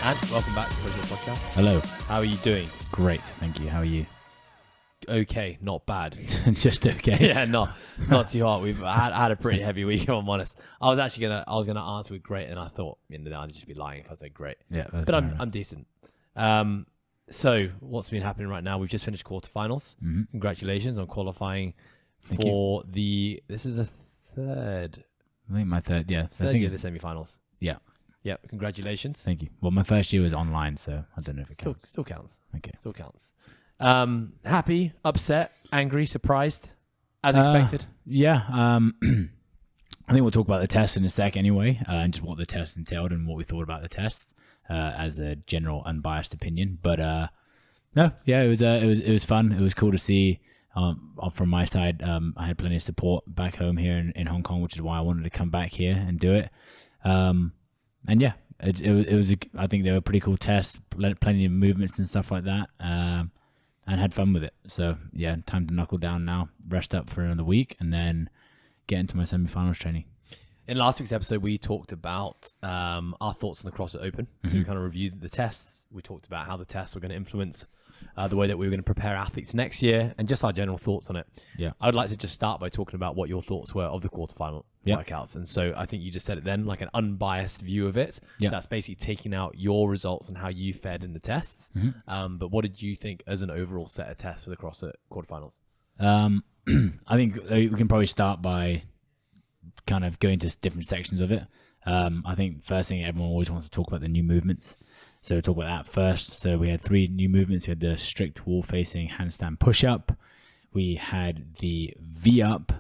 And welcome back to the Podcast. Hello. How are you doing? Great, thank you. How are you? Okay, not bad. Just okay. Yeah, not too hard. We've had a pretty heavy week, if I'm honest. I was gonna answer with great, and I thought, I'd just be lying if I said great. Yeah, but I'm decent. So what's been happening right now? We've just finished quarterfinals. Mm-hmm. Congratulations on qualifying for this is a third. I think my third. Yeah, Third year of the semi-finals. Yeah. Yeah, congratulations. Thank you. Well, my first year was online, so I don't know if it counts. Still counts. Okay. Still counts. Happy, upset, angry, surprised, as expected. Yeah. I think we'll talk about the test in a sec anyway, and just what the test entailed and what we thought about the test as a general unbiased opinion. But no, yeah, it was fun. It was cool to see. From my side, I had plenty of support back home here in Hong Kong, which is why I wanted to come back here and do it. And yeah, it was. I think they were pretty cool tests, plenty of movements and stuff like that, and had fun with it. So yeah, time to knuckle down now, rest up for another week, and then get into my semi-finals training. In last week's episode, we talked about our thoughts on the CrossFit Open. Mm-hmm. So we kind of reviewed the tests. We talked about how the tests were going to influence the way that we were going to prepare athletes next year, and just our general thoughts on it. Yeah, I would like to just start by talking about what your thoughts were of the quarterfinal workouts. And so I think you just said it then, like an unbiased view of it. Yeah. So that's basically taking out your results and how you fared in the tests. Mm-hmm. But what did you think as an overall set of tests for the CrossFit quarterfinals? I think we can probably start by kind of going to different sections of it. I think first thing, everyone always wants to talk about the new movements. So we'll talk about that first. So we had 3 new movements. We had the strict wall-facing handstand push-up. We had the V-up.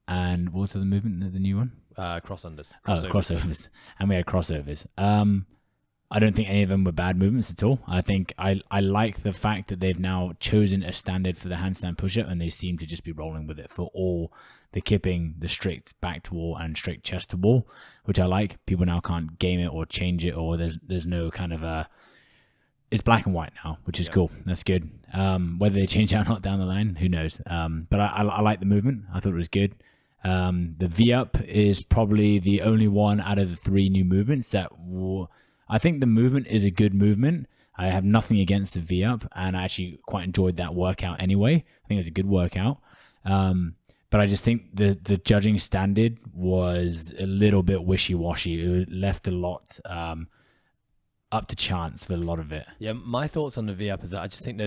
And what was the movement, the new one? Crossovers. Crossovers. And we had crossovers. I don't think any of them were bad movements at all. I think I like the fact that they've now chosen a standard for the handstand push-up, and they seem to just be rolling with it for all the kipping, the strict back to wall and strict chest to wall, which I like. People now can't game it or change it, or there's no kind of it's black and white now, which is cool. That's good. Whether they change it or not down the line, who knows? But I like the movement. I thought it was good. The V-up is probably the only one out of the 3 new movements that I think the movement is a good movement. I have nothing against the V-up, and I actually quite enjoyed that workout anyway. I think it's a good workout. But I just think the judging standard was a little bit wishy-washy. It left a lot up to chance for a lot of it. Yeah, my thoughts on the V-up is that I just think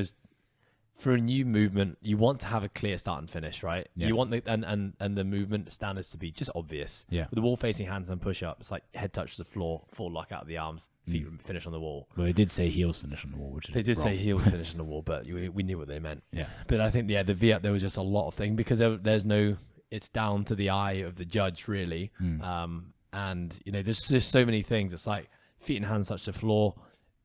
for a new movement, you want to have a clear start and finish, right? Yeah. You want and the movement standards to be just obvious. Yeah. With the wall facing hands and push up, it's like head touches the floor, full lock out of the arms, feet finish on the wall. Well, they did say heels finish on the wall, which is they did say heels finish on the wall, but we knew what they meant. Yeah. But I think the V-up, there was just a lot of things because there's no, it's down to the eye of the judge really. And there's just so many things. It's like feet and hands touch the floor.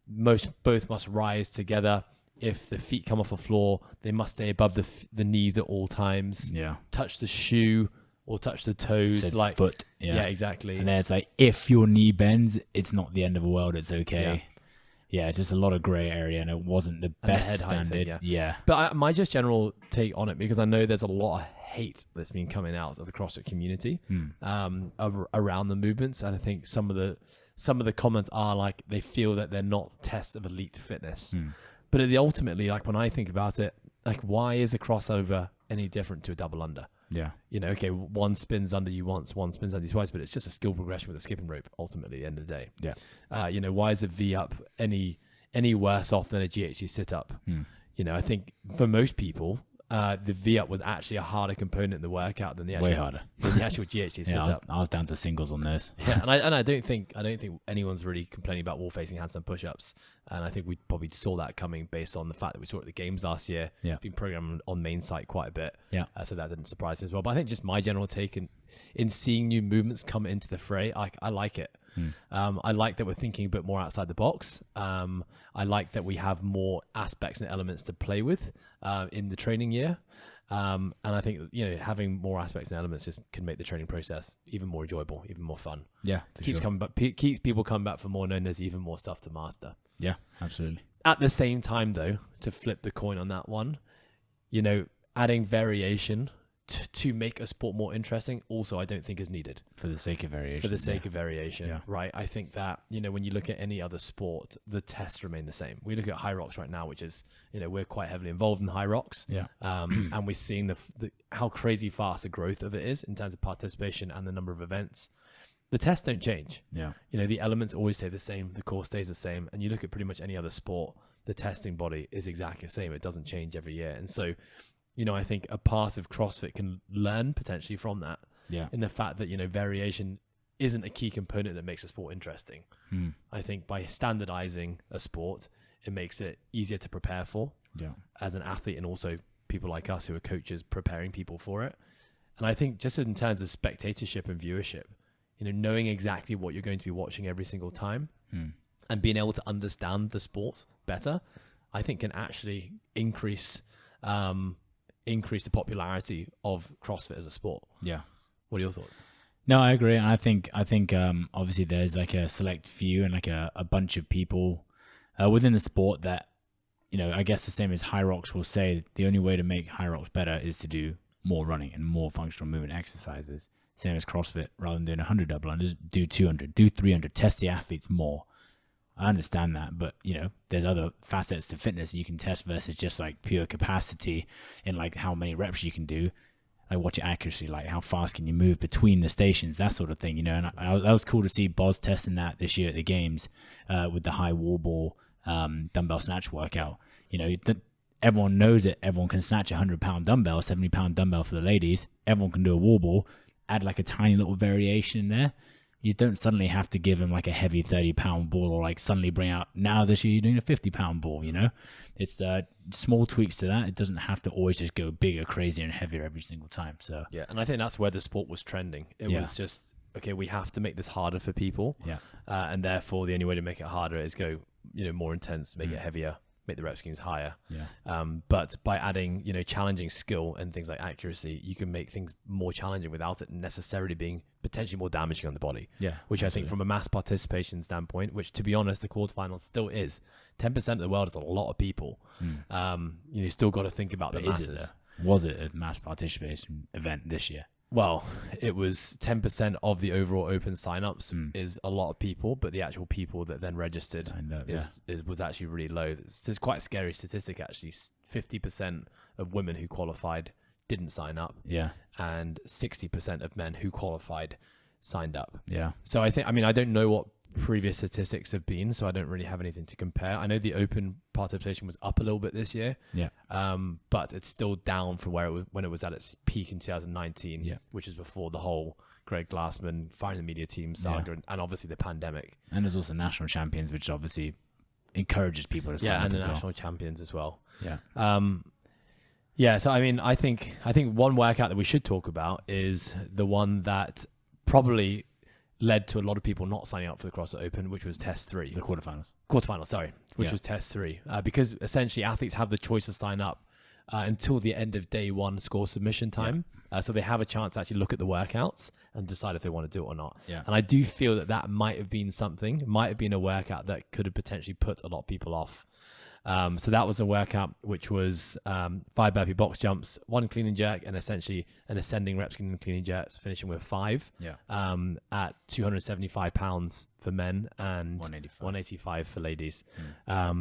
Both must rise together. If the feet come off the floor, they must stay above the knees at all times. Yeah. Touch the shoe or touch the toes. So like foot. Yeah, exactly. And then it's like, if your knee bends, it's not the end of the world. It's okay. Yeah, just a lot of gray area, and it wasn't the best standard. Thing, yeah. But my just general take on it, because I know there's a lot of hate that's been coming out of the CrossFit community around the movements, and I think some of the comments are like they feel that they're not tests of elite fitness. But ultimately, like when I think about it, like why is a crossover any different to a double under? Yeah. Okay, one spins under you once, one spins under you twice, but it's just a skill progression with a skipping rope ultimately at the end of the day. Yeah. Why is a V-up any worse off than a GHD sit-up? I think for most people, the V-up was actually a harder component in the workout than the actual, way harder than the actual GHD sit-up. I was down to singles on those. Yeah, and I don't think anyone's really complaining about wall facing handstand push-ups, and I think we probably saw that coming based on the fact that we saw it at the games last year. Yeah, been programmed on main site quite a bit. Yeah, so that didn't surprise me as well. But I think just my general take in seeing new movements come into the fray, I like it. I like that we're thinking a bit more outside the box. I like that we have more aspects and elements to play with in the training year. And I think, having more aspects and elements just can make the training process even more enjoyable, even more fun. Yeah, keeps people coming back for more, knowing there's even more stuff to master. Yeah, absolutely. At the same time, though, to flip the coin on that one, adding variation to make a sport more interesting, also I don't think is needed for the sake of variation. For the sake of variation, Yeah. right? I think that, when you look at any other sport, the tests remain the same. We look at high rocks right now, which is, we're quite heavily involved in high rocks. Yeah. And we're seeing how crazy fast the growth of it is in terms of participation and the number of events. The tests don't change. Yeah. The elements always stay the same. The course stays the same. And you look at pretty much any other sport, the testing body is exactly the same. It doesn't change every year. And so, I think a part of CrossFit can learn potentially from that. Yeah. In the fact that, variation isn't a key component that makes a sport interesting. I think by standardizing a sport, it makes it easier to prepare for as an athlete, and also people like us who are coaches preparing people for it. And I think just in terms of spectatorship and viewership, knowing exactly what you're going to be watching every single time and being able to understand the sport better, I think can actually increase the popularity of CrossFit as a sport. Yeah. What are your thoughts? No, I agree. And I think obviously there's like a select few and like a bunch of people within the sport that, I guess the same as High Rocks will say, the only way to make High Rocks better is to do more running and more functional movement exercises. Same as CrossFit, rather than doing 100 double unders, do 200, do 300, test the athletes more. I understand that, but there's other facets to fitness you can test versus just like pure capacity in like how many reps you can do, like what's your accuracy, like how fast can you move between the stations, that sort of thing, And that was cool to see Boz testing that this year at the games with the high wall ball dumbbell snatch workout. Everyone knows it. Everyone can snatch a 100-pound dumbbell, 70-pound dumbbell for the ladies. Everyone can do a wall ball. Add like a tiny little variation in there. You don't suddenly have to give him like a heavy 30-pound ball, or like suddenly bring out, now this year you're doing a 50-pound ball, It's small tweaks to that. It doesn't have to always just go bigger, crazier, and heavier every single time. So yeah, and I think that's where the sport was trending. It was just, okay, we have to make this harder for people. Yeah. And therefore the only way to make it harder is go, more intense, make it heavier, make the rep schemes higher. Yeah. But by adding, challenging skill and things like accuracy, you can make things more challenging without it necessarily being potentially more damaging on the body. Yeah. Which absolutely. I think from a mass participation standpoint, which to be honest, the quarterfinals still is 10% of the world is a lot of people. You still got to think about the masses. Was it a mass participation event this year? Well, it was 10% of the overall open signups is a lot of people, but the actual people that then registered was actually really low. It's quite a scary statistic, actually. 50% of women who qualified didn't sign up. Yeah. And 60% of men who qualified signed up. Yeah. So I don't know what previous statistics have been, so I don't really have anything to compare. I know the open participation was up a little bit this year, but it's still down from where when it was at its peak in 2019, which is before the whole Greg Glassman firing the media team saga and obviously the pandemic. And there's also national champions, which obviously encourages people to sign up. Yeah, and the as national champions as well. Yeah. So I think one workout that we should talk about is the one that probably led to a lot of people not signing up for the CrossFit Open, which was Test 3. The quarterfinals, which was Test 3. Because essentially athletes have the choice to sign up until the end of day one score submission time. So they have a chance to actually look at the workouts and decide if they want to do it or not. Yeah. And I do feel that might have been a workout that could have potentially put a lot of people off. So that was a workout which was 5 burpee box jumps, 1 clean and jerk, and essentially an ascending reps clean and jerks, finishing with 5 at 275 pounds for men and 185 for ladies.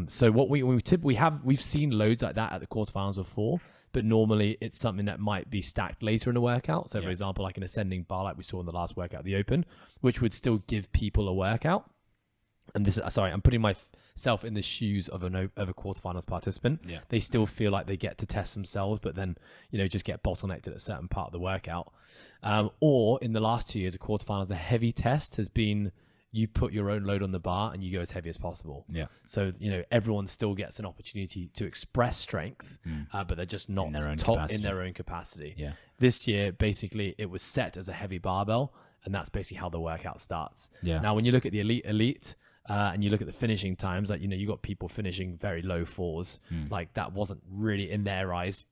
So what we've seen loads like that at the quarterfinals before, but normally it's something that might be stacked later in a workout. So for example, like an ascending bar, like we saw in the last workout, the Open, which would still give people a workout. And this is, I'm putting myself in the shoes of a quarterfinals participant. Yeah. They still feel like they get to test themselves, but then, just get bottlenecked at a certain part of the workout. Or in the last 2 years of quarterfinals, the heavy test has been you put your own load on the bar and you go as heavy as possible. Yeah. So, everyone still gets an opportunity to express strength, but they're just not in their own capacity. Yeah. This year, basically, it was set as a heavy barbell, and that's basically how the workout starts. Yeah. Now, when you look at the elite, and you look at the finishing times, like, you got people finishing very low 4s. Like that wasn't really, in their eyes,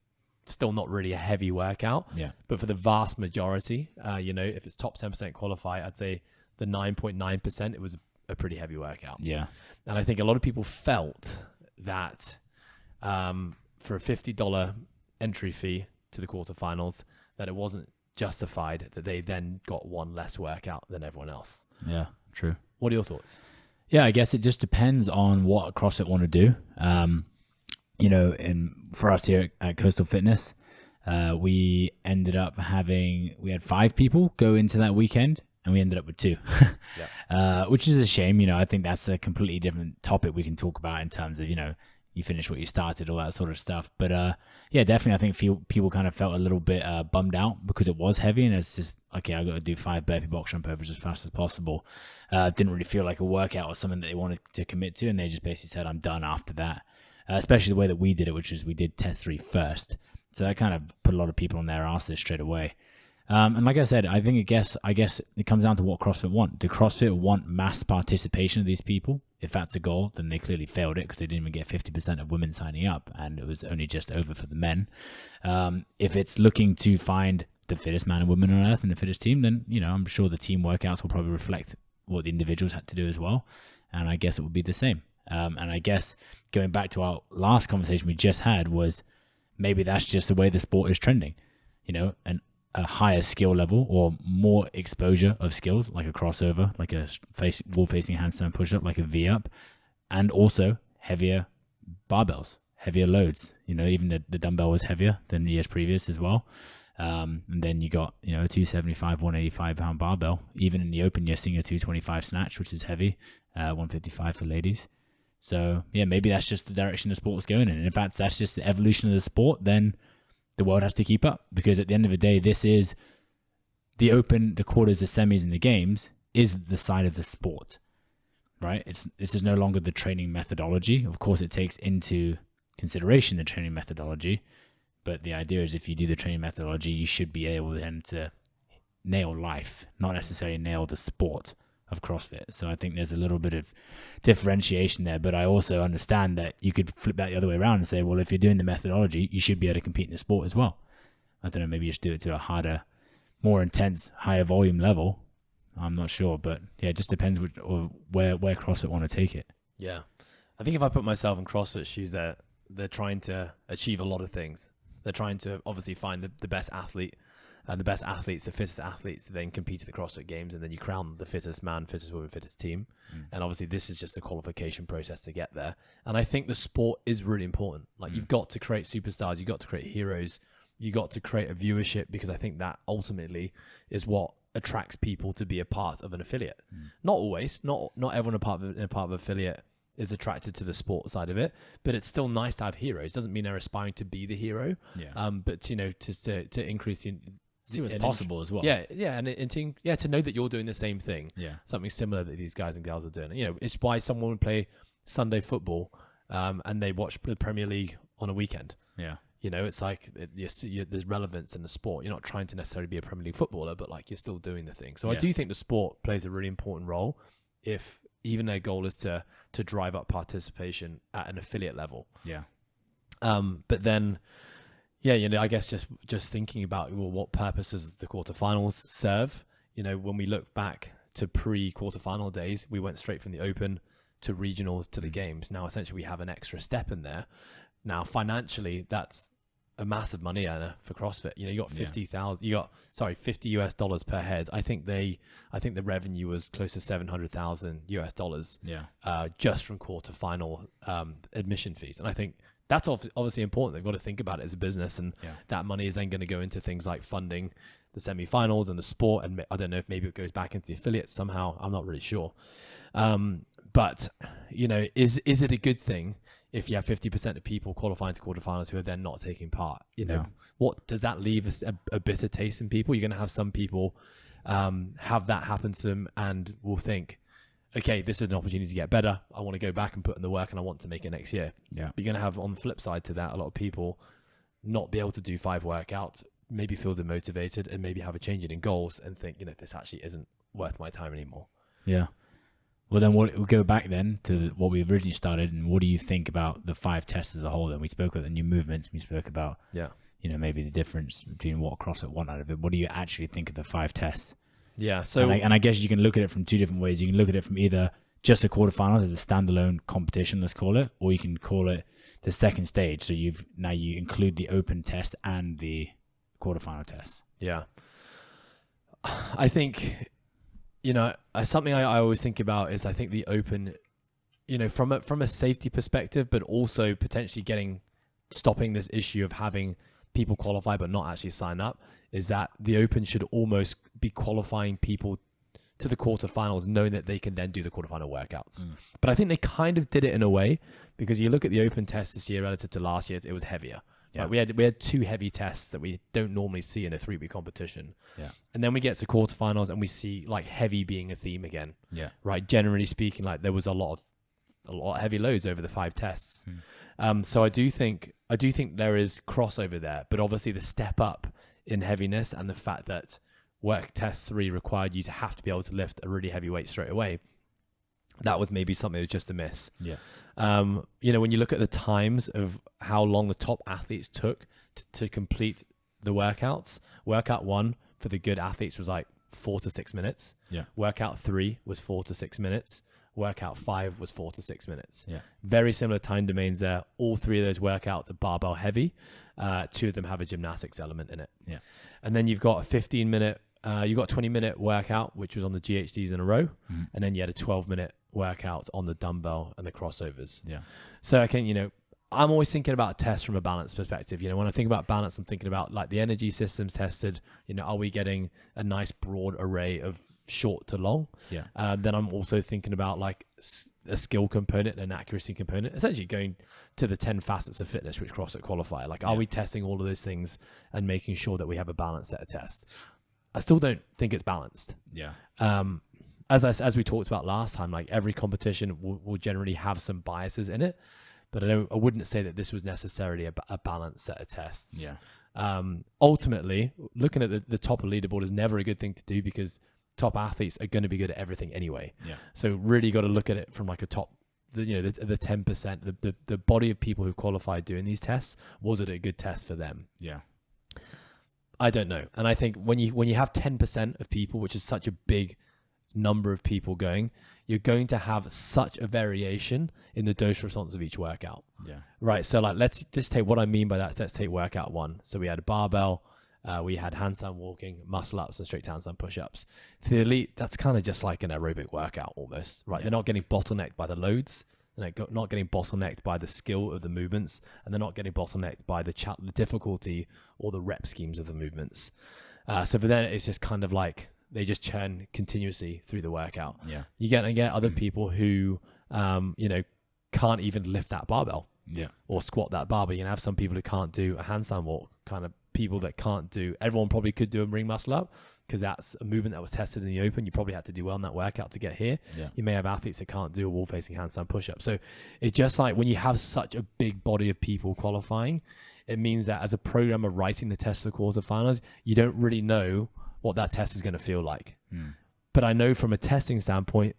still not really a heavy workout. Yeah. But for the vast majority, if it's top 10% qualify, I'd say the 9.9%, it was a pretty heavy workout. Yeah. And I think a lot of people felt that for a $50 entry fee to the quarterfinals, that it wasn't justified that they then got one less workout than everyone else. Yeah, true. What are your thoughts? Yeah, I guess it just depends on what CrossFit want to do. You know, for us here at Coastal Fitness, we ended up we had 5 people go into that weekend, and we ended up with 2, which is a shame. You know, I think that's a completely different topic we can talk about in terms of, you know, you finish what you started, all that sort of stuff. But yeah, definitely, I think people kind of felt a little bit bummed out because it was heavy, and it's just, okay, I got to do 5 burpee box jump overs as fast as possible. Didn't really feel like a workout or something that they wanted to commit to, and they just basically said, I'm done after that. Especially the way that we did it, which is we did test 3 first. So that kind of put a lot of people on their asses straight away. And like I said, I guess it comes down to what CrossFit want. Do CrossFit want mass participation of these people? If that's a goal, then they clearly failed it because they didn't even get 50% of women signing up, and it was only just over for the men. If it's looking to find the fittest man and woman on earth and the fittest team, then, you know, I'm sure the team workouts will probably reflect what the individuals had to do as well. And I guess it would be the same. And I guess going back to our last conversation we just had was maybe that's just the way the sport is trending, you know, a higher skill level or more exposure of skills like a crossover, like a wall-facing handstand push-up, like a V-up, and also heavier barbells, heavier loads. You know, even the dumbbell was heavier than years previous as well. And then you got, you know, a 275, 185 pound barbell. Even in the open, you're seeing a 225 snatch, which is heavy, 155 for ladies. So yeah, maybe that's just the direction the sport's going in. And if that's just the evolution of the sport, then the world has to keep up, because at the end of the day, this is the open, the quarters, the semis, and the games is the side of the sport, right? This is no longer the training methodology. Of course, it takes into consideration the training methodology, but the idea is if you do the training methodology, you should be able then to nail life, not necessarily nail the sport of CrossFit. So I think there's a little bit of differentiation there, but I also understand that you could flip that the other way around and say, well, if you're doing the methodology, you should be able to compete in the sport as well. I don't know, maybe you just do it to a harder, more intense, higher volume level. I'm not sure, but yeah, it just depends where CrossFit want to take it. Yeah. I think if I put myself in CrossFit shoes, they're trying to achieve a lot of things. They're trying to obviously find the best athlete, and the best athletes, the fittest athletes, to then compete at the CrossFit Games, and then you crown the fittest man, fittest woman, fittest team. And obviously this is just a qualification process to get there. And I think the sport is really important. Like you've got to create superstars, you've got to create heroes, you got to create a viewership, because I think that ultimately is what attracts people to be a part of an affiliate. Not always, not everyone a part of affiliate is attracted to the sport side of it, but it's still nice to have heroes. Doesn't mean they're aspiring to be the hero. But you know, to increase the see what's possible as well. And to know that you're doing the same thing. Something similar that these guys and gals are doing. You know, it's why someone would play Sunday football and they watch the Premier League on a weekend. You know, it's like there's relevance in the sport. You're not trying to necessarily be a Premier League footballer, but like you're still doing the thing. So I do think the sport plays a really important role, if even their goal is to drive up participation at an affiliate level. But then, yeah, you know, I guess just thinking about, well, what purposes the quarterfinals serve. You know, when we look back to pre-quarterfinal days, we went straight from the Open to regionals to the games. Now, essentially, we have an extra step in there. Now, financially, that's a massive money earner for CrossFit. You know, you got $50 US per head. I think the revenue was close to $700,000 US. Just from quarterfinal admission fees, and I think that's obviously important. They've got to think about it as a business, and that money is then going to go into things like funding the semifinals and the sport. And I don't know if maybe it goes back into the affiliates somehow. I'm not really sure. But you know, is it a good thing if you have 50% of people qualifying to quarterfinals who are then not taking part? You know, what does that leave a bitter taste in people? You're going to have some people have that happen to them and will think, okay, this is an opportunity to get better. I want to go back and put in the work, and I want to make it next year. But you're going to have, on the flip side to that, a lot of people not be able to do 5 workouts, maybe feel demotivated, and maybe have a change in goals and think, you know, this actually isn't worth my time anymore. Well, then we'll go back then to what we originally started. And what do you think about the 5 tests as a whole? Then we spoke about the new movements. We spoke about, you know, maybe the difference between what CrossFit want out of it. What do you actually think of the 5 tests? So and I guess you can look at it from 2 different ways. You can look at it from either just a quarterfinals as a standalone competition, let's call it, or you can call it the second stage. So you include the open test and the quarterfinal tests. Yeah. I think, something I always think about is I think the Open, from a safety perspective, but also potentially stopping this issue of having people qualify but not actually sign up, is that the Open should almost be qualifying people to the quarterfinals, knowing that they can then do the quarterfinal workouts. But I think they kind of did it in a way, because you look at the Open test this year relative to last year, it was heavier. Yeah. Like we had 2 heavy tests that we don't normally see in a 3-week competition. Yeah. And then we get to quarterfinals and we see like heavy being a theme again. Yeah. Right. Generally speaking, like there was a lot of heavy loads over the 5 tests. So I do think there is crossover there, but obviously the step up in heaviness and the fact that work test 3 required you to have to be able to lift a really heavy weight straight away, that was maybe something that was just a miss. Yeah. When you look at the times of how long the top athletes took to complete the workouts, workout 1 for the good athletes was like 4 to 6 minutes. Yeah. Workout 3 was 4 to 6 minutes. Workout 5 was 4 to 6 minutes. Yeah. Very similar time domains there. All 3 of those workouts are barbell heavy. 2 of them have a gymnastics element in it. Yeah. And then you've got a 15-minute, you got a 20-minute workout, which was on the GHDs in a row. And then you had a 12-minute workout on the dumbbell and the crossovers. Yeah. So I can, I'm always thinking about tests from a balance perspective. When I think about balance, I'm thinking about like the energy systems tested. Are we getting a nice broad array of short to long? Yeah. Then I'm also thinking about like a skill component and an accuracy component, essentially going to the 10 facets of fitness which CrossFit qualify. Like, are we testing all of those things and making sure that we have a balanced set of tests? I still don't think it's balanced. Yeah. As we talked about last time, like every competition will generally have some biases in it, but I wouldn't say that this was necessarily a balanced set of tests. Yeah. Ultimately, looking at the top of the leaderboard is never a good thing to do, because top athletes are going to be good at everything anyway. Yeah. So really got to look at it from like the 10%, the body of people who qualified doing these tests. Was it a good test for them? Yeah. I don't know. And I think when you have 10% of people, which is such a big number of people going, you're going to have such a variation in the dose response of each workout. Yeah. Right. So like, let's just take what I mean by that. Let's take workout 1. So we had a barbell, we had handstand walking, muscle ups, and straight handstand push-ups. For the elite, that's kind of just like an aerobic workout almost, right? Yeah. They're not getting bottlenecked by the loads. They're not getting bottlenecked by the skill of the movements, and they're not getting bottlenecked by the difficulty or the rep schemes of the movements. So for them, it's just kind of like they just churn continuously through the workout. Yeah. You get other people who, can't even lift that barbell. Yeah. Or squat that barbell. You can have some people who can't do a handstand walk, kind of people that can't do, everyone probably could do a ring muscle up, because that's a movement that was tested in the Open. You probably had to do well in that workout to get here. Yeah. You may have athletes that can't do a wall facing handstand push up. So it's just like when you have such a big body of people qualifying, it means that as a programmer writing the test for the quarterfinals, you don't really know what that test is going to feel like. But I know from a testing standpoint,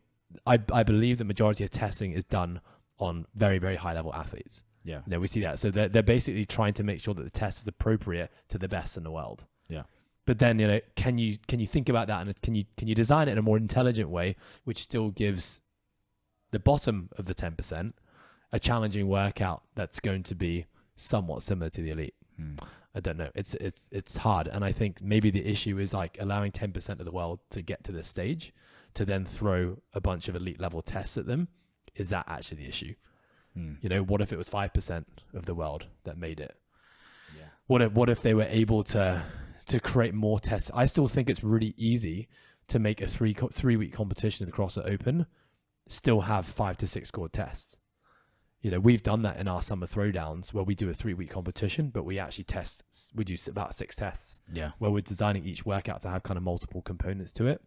I believe the majority of testing is done on very, very high level athletes. Yeah. We see that. So they're basically trying to make sure that the test is appropriate to the best in the world. Yeah. But then, can you think about that, and can you design it in a more intelligent way, which still gives the bottom of the 10% a challenging workout that's going to be somewhat similar to the elite? I don't know. It's hard, and I think maybe the issue is like allowing 10% of the world to get to this stage, to then throw a bunch of elite level tests at them. Is that actually the issue? What if it was 5% of the world that made it? Yeah. What if they were able to create more tests? I still think it's really easy to make a 3-week competition of the CrossFit Open still have 5 to 6 scored tests. We've done that in our summer throwdowns, where we do a 3-week competition, but we actually we do about 6 tests. Yeah. Where we're designing each workout to have kind of multiple components to it.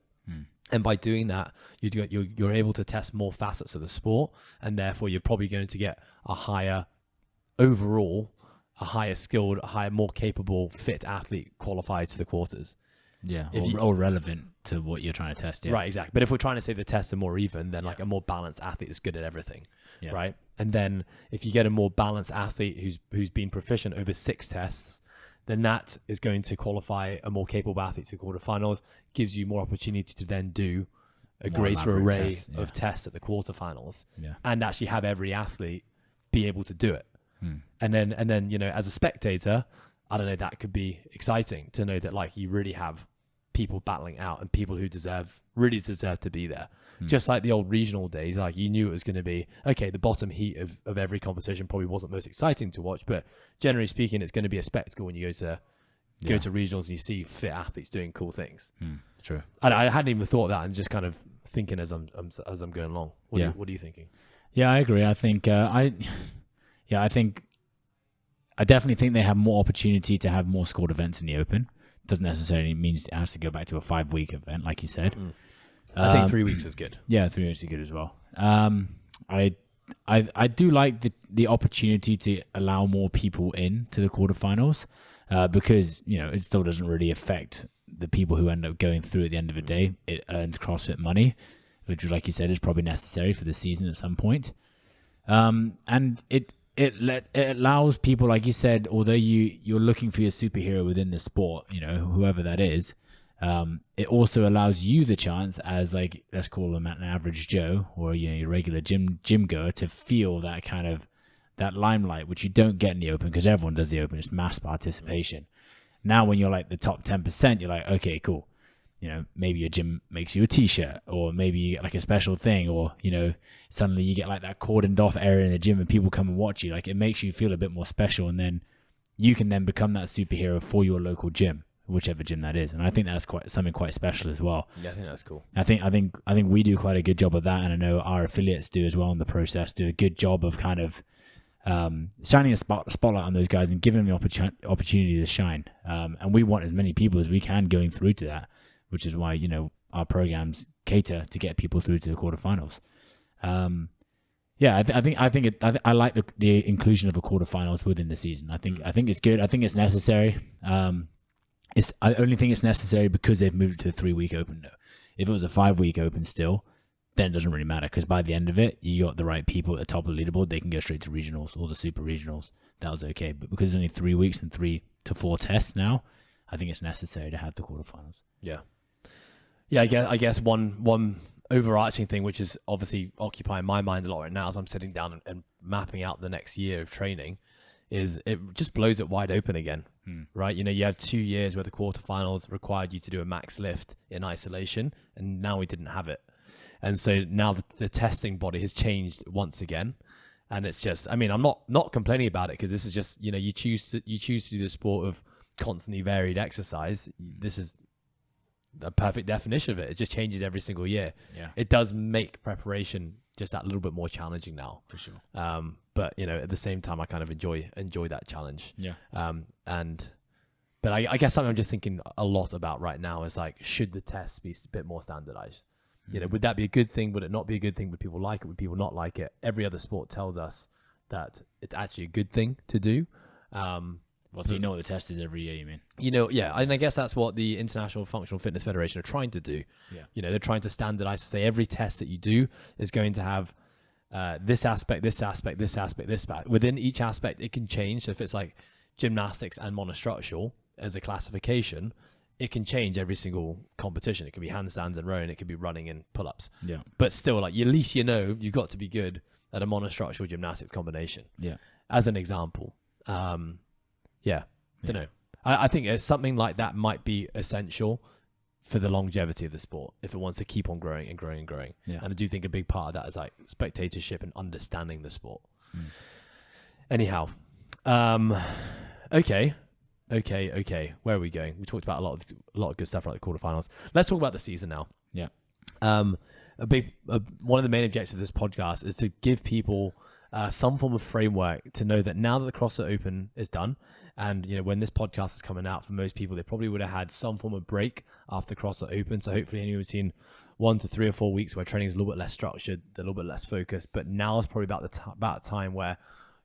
And by doing that, you're able to test more facets of the sport, and therefore you're probably going to get a higher skilled, a higher, more capable, fit athlete qualified to the quarters. Yeah, or relevant to what you're trying to test. Yeah. Right, exactly. But if we're trying to say the tests are more even, then like a more balanced athlete is good at everything, right? And then if you get a more balanced athlete who's been proficient over 6 tests, then that is going to qualify a more capable athlete to quarterfinals, gives you more opportunity to then do a greater array of tests at the quarterfinals, and actually have every athlete be able to do it. And then as a spectator, I don't know, that could be exciting to know that like you really have people battling out and people who really deserve to be there. Just like the old regional days, like you knew it was going to be, okay, the bottom heat of every competition probably wasn't most exciting to watch, but generally speaking, it's going to be a spectacle when you go to regionals and you see fit athletes doing cool things. True. I hadn't even thought of that, and just kind of thinking as I'm going along. What are you thinking? Yeah, I agree. I think I definitely think they have more opportunity to have more scored events in the Open. Doesn't necessarily mean it has to go back to a 5-week event, like you said. I think 3 weeks is good. Yeah, 3 weeks is good as well. I do like the opportunity to allow more people in to the quarterfinals, because it still doesn't really affect the people who end up going through at the end of the day. It earns CrossFit money, which, like you said, is probably necessary for the season at some point. And it allows people, like you said, although you're looking for your superhero within the sport, whoever that is, it also allows you the chance as, like, let's call them an average Joe or your regular gym goer, to feel that kind of that limelight, which you don't get in the Open because everyone does the Open. It's mass participation. Now, when you're like the top 10%, you're like, okay, cool. Maybe your gym makes you a t-shirt, or maybe you get like a special thing, or, suddenly you get like that cordoned off area in the gym and people come and watch you. Like, it makes you feel a bit more special, and then you can then become that superhero for your local gym, whichever gym that is. And I think that's something quite special as well. Yeah, I think that's cool. I think we do quite a good job of that, and I know our affiliates do as well in the process, do a good job of kind of shining a spotlight on those guys and giving them the opportunity to shine. And we want as many people as we can going through to that, which is why, our programs cater to get people through to the quarterfinals. I like the inclusion of the quarterfinals within the season. I think it's good. I think it's necessary. I only think it's necessary because they've moved to a 3-week Open. No, if it was a 5-week Open still, then it doesn't really matter, because by the end of it, you got the right people at the top of the leaderboard. They can go straight to regionals or the super regionals. That was okay. But because it's only 3 weeks and 3 to 4 tests now, I think it's necessary to have the quarterfinals. Yeah. Yeah, I guess one overarching thing, which is obviously occupying my mind a lot right now as I'm sitting down and mapping out the next year of training, is it just blows it wide open again, right? You have 2 years where the quarterfinals required you to do a max lift in isolation, and now we didn't have it. And so now the testing body has changed once again. And it's just, I'm not complaining about it, because this is just, you choose to do the sport of constantly varied exercise. This is a perfect definition of it. It just changes every single year. Yeah. It does make preparation just that little bit more challenging now, for sure. But at the same time, I kind of enjoy that challenge. Yeah. But I guess something I'm just thinking a lot about right now is, like, should the tests be a bit more standardized? Would that be a good thing? Would it not be a good thing? Would people like it? Would people not like it? Every other sport tells us that it's actually a good thing to do. So you know what the test is every year, you mean? Yeah. And I guess that's what the International Functional Fitness Federation are trying to do. Yeah. They're trying to standardize, to say every test that you do is going to have this aspect, this aspect, this aspect, this aspect. Within each aspect, it can change. So if it's like gymnastics and monostructural as a classification, it can change every single competition. It could be handstands and rowing. It could be running and pull-ups. Yeah. But still, like, at least you've got to be good at a monostructural gymnastics combination. Yeah. As an example. Yeah. Don't know. I think something like that might be essential for the longevity of the sport if it wants to keep on growing and growing and growing. Yeah. And I do think a big part of that is, like, spectatorship and understanding the sport. Anyhow. Okay. Where are we going? We talked about a lot of good stuff like the quarterfinals. Let's talk about the season now. Yeah. One of the main objectives of this podcast is to give people some form of framework to know that now that the CrossFit Open is done, and when this podcast is coming out, for most people, they probably would have had some form of break after the CrossFit Open. So hopefully anywhere between 1 to 3 or 4 weeks where training is a little bit less structured, a little bit less focused. But now is probably about a time where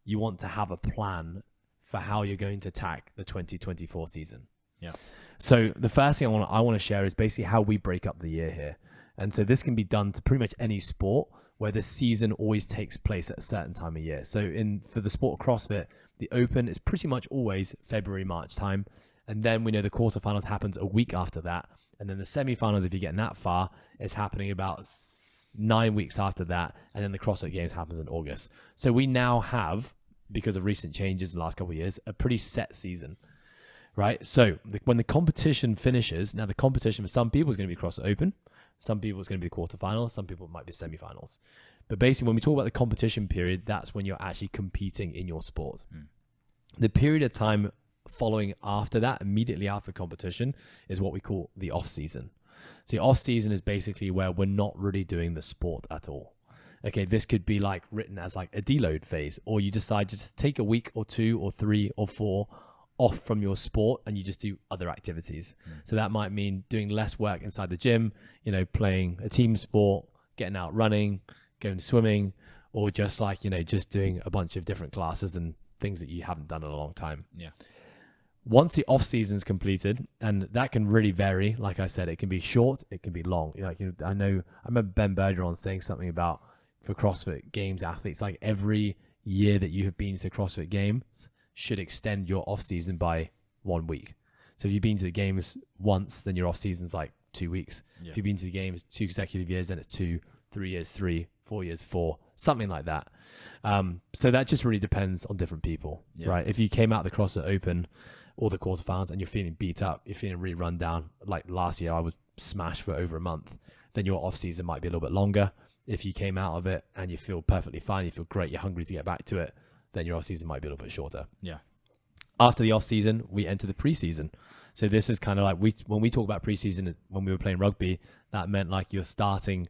you want to have a plan for how you're going to attack the 2024 season. Yeah. So the first thing I want to share is basically how we break up the year here. And so this can be done to pretty much any sport where the season always takes place at a certain time of year. So for the sport of CrossFit, the Open is pretty much always February, March time. And then we know the quarterfinals happens a week after that. And then the semifinals, if you're getting that far, is happening about 9 weeks after that. And then the CrossFit Games happens in August. So we now have, because of recent changes in the last couple of years, a pretty set season. right? So when the competition finishes, now the competition for some people is going to be CrossFit Open, some people it's going to be the quarterfinals, some people it might be semifinals. But basically, when we talk about the competition period, that's when you're actually competing in your sport. The period of time following after that, immediately after the competition, is what we call the off season. So the off season is basically where we're not really doing the sport at all. Okay, this could be like written as like a deload phase, or you decide just to take a week or 2 or 3 or 4 off from your sport and you just do other activities. So that might mean doing less work inside the gym, you know, playing a team sport, getting out running, going swimming, or just like, you know, just doing a bunch of different classes and things that you haven't done in a long time. Yeah. Once the off season's completed, and that can really vary, like I said, it can be short, it can be long. Like, you know, I remember Ben Bergeron saying something about for CrossFit Games athletes, like every year that you have been to the CrossFit Games should extend your off season by 1 week. So if you've been to the games once, then your off season's like 2 weeks. Yeah. If you've been to the games 2 consecutive years, then it's 2, 3 years, 3, 4 years, 4, something like that. So that just really depends on different people, right? If you came out the CrossFit Open or the quarterfinals and you're feeling beat up, you're feeling really run down, like last year I was smashed for over a month, then your off season might be a little bit longer. If you came out of it and you feel perfectly fine, you feel great, you're hungry to get back to it, then your off season might be a little bit shorter. Yeah. After the off season, we enter the preseason. So this is kind of like when we talk about preseason, when we were playing rugby, that meant like you're starting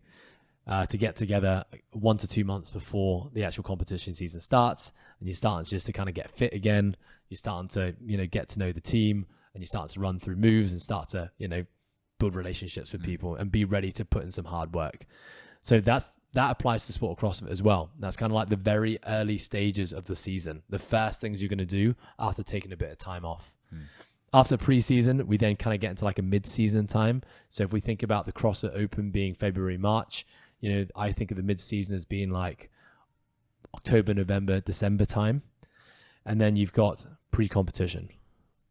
to get together 1 to 2 months before the actual competition season starts, and you're starting just to kind of get fit again. You're starting to, you know, get to know the team, and you start to run through moves and start to, you know, build relationships with people and be ready to put in some hard work. So that applies to sport of CrossFit as well. That's kind of like the very early stages of the season, the first things you're going to do after taking a bit of time off. After preseason, we then kind of get into like a mid-season time. So if we think about the CrossFit Open being February, March, you know, I think of the mid-season as being like October, November, December time. And then you've got pre-competition.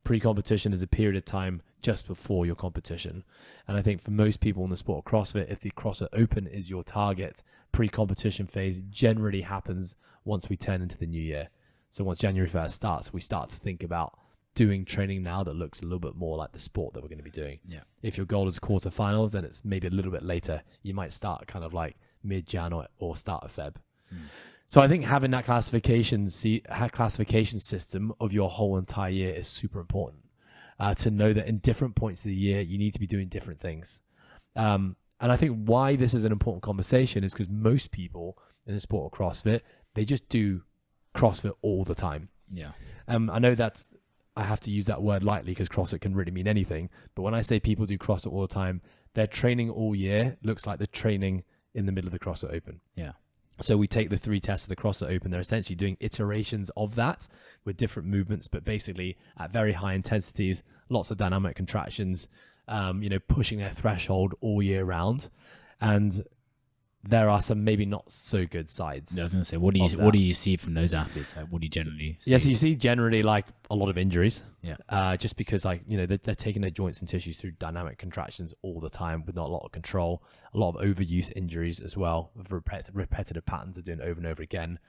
Pre-competition is a period of time just before your competition. And I think for most people in the sport of CrossFit, if the CrossFit Open is your target, pre-competition phase generally happens once we turn into the new year. So once January 1st starts, we start to think about doing training now that looks a little bit more like the sport that we're going to be doing. Yeah. If your goal is quarterfinals, then it's maybe a little bit later. You might start kind of like mid-Jan or start of Feb. So I think having that classification system of your whole entire year is super important. To know that in different points of the year, you need to be doing different things. And I think why this is an important conversation is because most people in the sport of CrossFit, they just do CrossFit all the time. Yeah. I know that's, I have to use that word lightly because CrossFit can really mean anything. But when I say people do CrossFit all the time, their training all year looks like the training in the middle of the CrossFit Open. Yeah. So we take the 3 tests of the CrossFit Open. They're essentially doing iterations of that with different movements, but basically at very high intensities, lots of dynamic contractions, you know, pushing their threshold all year round. And there are some maybe not so good sides. I was going to say, what do you see from those athletes? Like, what do you generally see? Yes, you see generally like a lot of injuries. Yeah. Just because like, you know, they're taking their joints and tissues through dynamic contractions all the time with not a lot of control, a lot of overuse injuries as well, with repetitive patterns of doing it over and over again.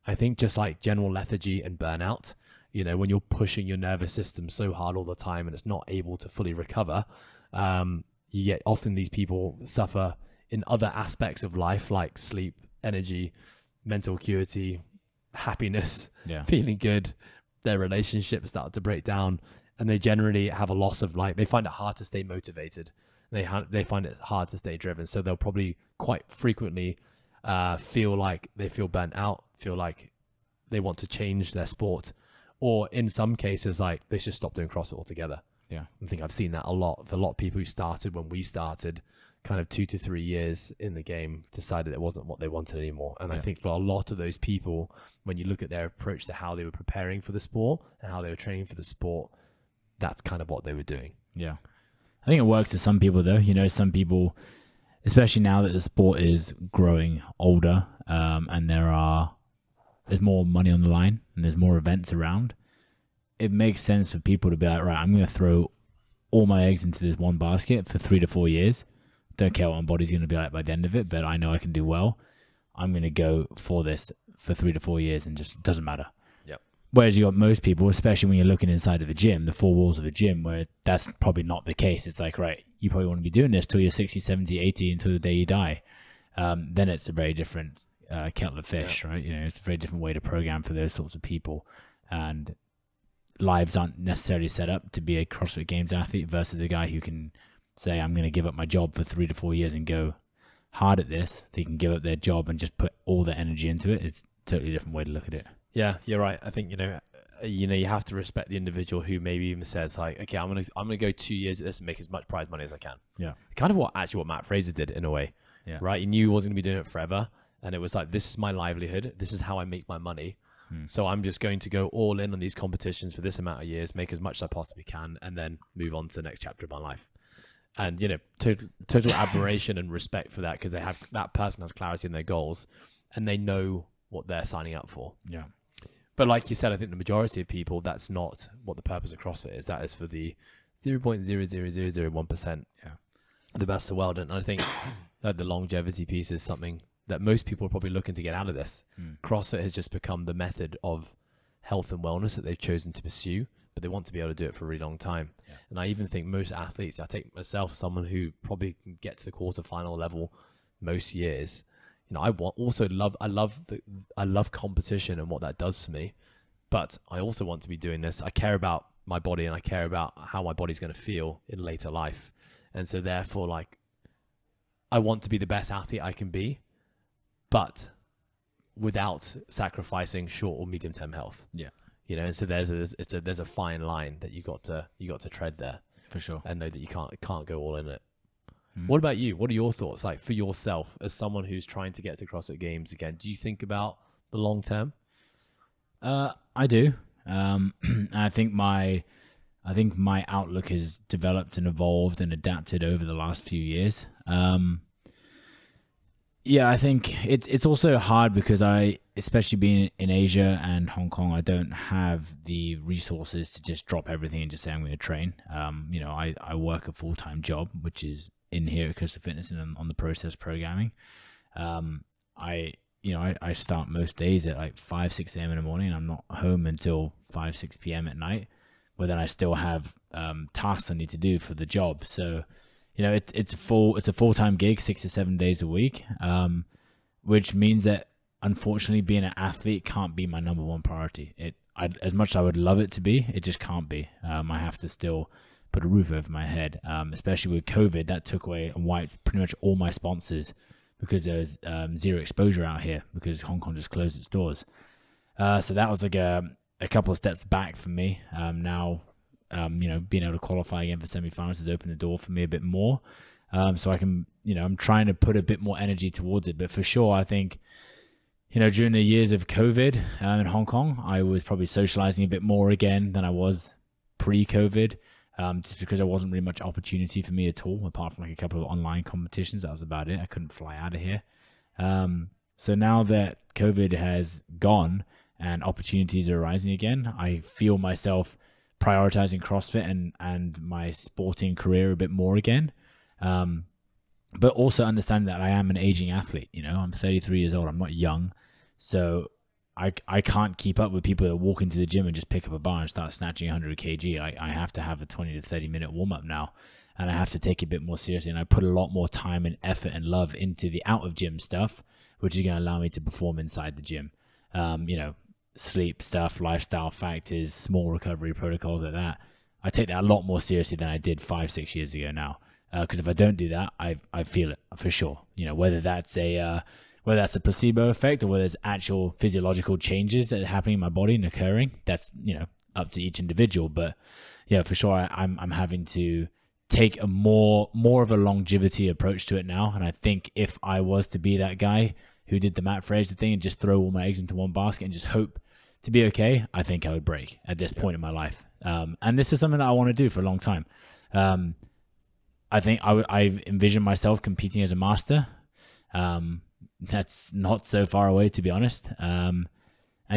I think just like general lethargy and burnout, you know, when you're pushing your nervous system so hard all the time and it's not able to fully recover, you get often these people suffer in other aspects of life, like sleep, energy, mental acuity, happiness, feeling good. Their relationships start to break down, and they generally have a loss of like, they find it hard to stay motivated. They find it hard to stay driven. So they'll probably quite frequently feel like they feel burnt out, feel like they want to change their sport, or in some cases, like they should stop doing CrossFit altogether. Yeah. I think I've seen that a lot. For a lot of people who started when we started, kind of 2 to 3 years in the game, decided it wasn't what they wanted anymore. And I think for a lot of those people, when you look at their approach to how they were preparing for the sport and how they were training for the sport, that's kind of what they were doing. Yeah. I think it works for some people though. You know, some people, especially now that the sport is growing older, and there's more money on the line and there's more events around, it makes sense for people to be like, right, I'm going to throw all my eggs into this one basket for 3 to 4 years. Don't care what my body's going to be like by the end of it, but I know I can do well. I'm going to go for this for 3 to 4 years and just doesn't matter. Yep. Whereas you got most people, especially when you're looking inside of a gym, the four walls of a gym, where that's probably not the case. It's like, right, you probably want to be doing this till you're 60, 70, 80, until the day you die. Then it's a very different kettle of fish, right? You know, it's a very different way to program for those sorts of people. And lives aren't necessarily set up to be a CrossFit Games athlete versus a guy who can say, I'm going to give up my job for 3 to 4 years and go hard at this. They can give up their job and just put all their energy into it. It's a totally different way to look at it. Yeah, you're right. I think, you have to respect the individual who maybe even says like, okay, I'm gonna go 2 years at this and make as much prize money as I can. Yeah. Kind of what Matt Fraser did in a way. Yeah. Right. He knew he wasn't gonna be doing it forever. And it was like, this is my livelihood. This is how I make my money. So I'm just going to go all in on these competitions for this amount of years, make as much as I possibly can, and then move on to the next chapter of my life. And, total admiration and respect for that, because that person has clarity in their goals and they know what they're signing up for. Yeah. But like you said, I think the majority of people, that's not what the purpose of CrossFit is. That is for the 0.00001%, the best of the world. And I think that the longevity piece is something that most people are probably looking to get out of this. CrossFit has just become the method of health and wellness that they've chosen to pursue, but they want to be able to do it for a really long time. Yeah. And I even think most athletes, I take myself, someone who probably can get to the quarterfinal level most years. I love competition and what that does for me, but I also want to be doing this. I care about my body and I care about how my body's going to feel in later life. And so therefore, like, I want to be the best athlete I can be, but without sacrificing short or medium term health. Yeah. And so there's a fine line that you got to tread there, for sure, and know that you can't go all in it. What about you? What are your thoughts, like, for yourself as someone who's trying to get to CrossFit Games again? Do you think about the long term? I do. I think my outlook has developed and evolved and adapted over the last few years. Yeah, I think it's also hard because especially being in Asia and Hong Kong, I don't have the resources to just drop everything and just say I'm going to train. I work a full-time job, which is in here at CrossFit Fitness and on the process programming. I start most days at like 5, 6 a.m. in the morning, and I'm not home until 5, 6 p.m. at night. But then I still have tasks I need to do for the job. So, it's a full-time gig, 6 to 7 days a week, which means that unfortunately being an athlete can't be my number one priority. As much as I would love it to be, it just can't be. I have to still put a roof over my head, especially with COVID. That took away and wiped pretty much all my sponsors because there was zero exposure out here because Hong Kong just closed its doors. So that was like a couple of steps back for me. Now, being able to qualify again for semifinals has opened the door for me a bit more. So I can, I'm trying to put a bit more energy towards it. But for sure, I think, during the years of COVID in Hong Kong, I was probably socializing a bit more again than I was pre-COVID. Just because there wasn't really much opportunity for me at all, apart from like a couple of online competitions. That was about it. I couldn't fly out of here. So now that COVID has gone and opportunities are arising again, I feel myself prioritizing CrossFit and my sporting career a bit more again. But also understanding that I am an aging athlete. I'm 33 years old. I'm not young. So I can't keep up with people that walk into the gym and just pick up a bar and start snatching 100 kg. I have to have a 20 to 30 minute warm up now, and I have to take it a bit more seriously. And I put a lot more time and effort and love into the out of gym stuff, which is going to allow me to perform inside the gym. Sleep stuff, lifestyle factors, small recovery protocols like that. I take that a lot more seriously than I did 5-6 years ago now. Because if I don't do that, I feel it for sure. Whether that's a placebo effect or whether there's actual physiological changes that are happening in my body and occurring, that's, up to each individual. But yeah, for sure, I'm having to take a more of a longevity approach to it now. And I think if I was to be that guy who did the Matt Fraser thing and just throw all my eggs into one basket and just hope to be okay, I think I would break at this point in my life. And this is something that I want to do for a long time. I think I've envisioned myself competing as a master. That's not so far away, to be honest. And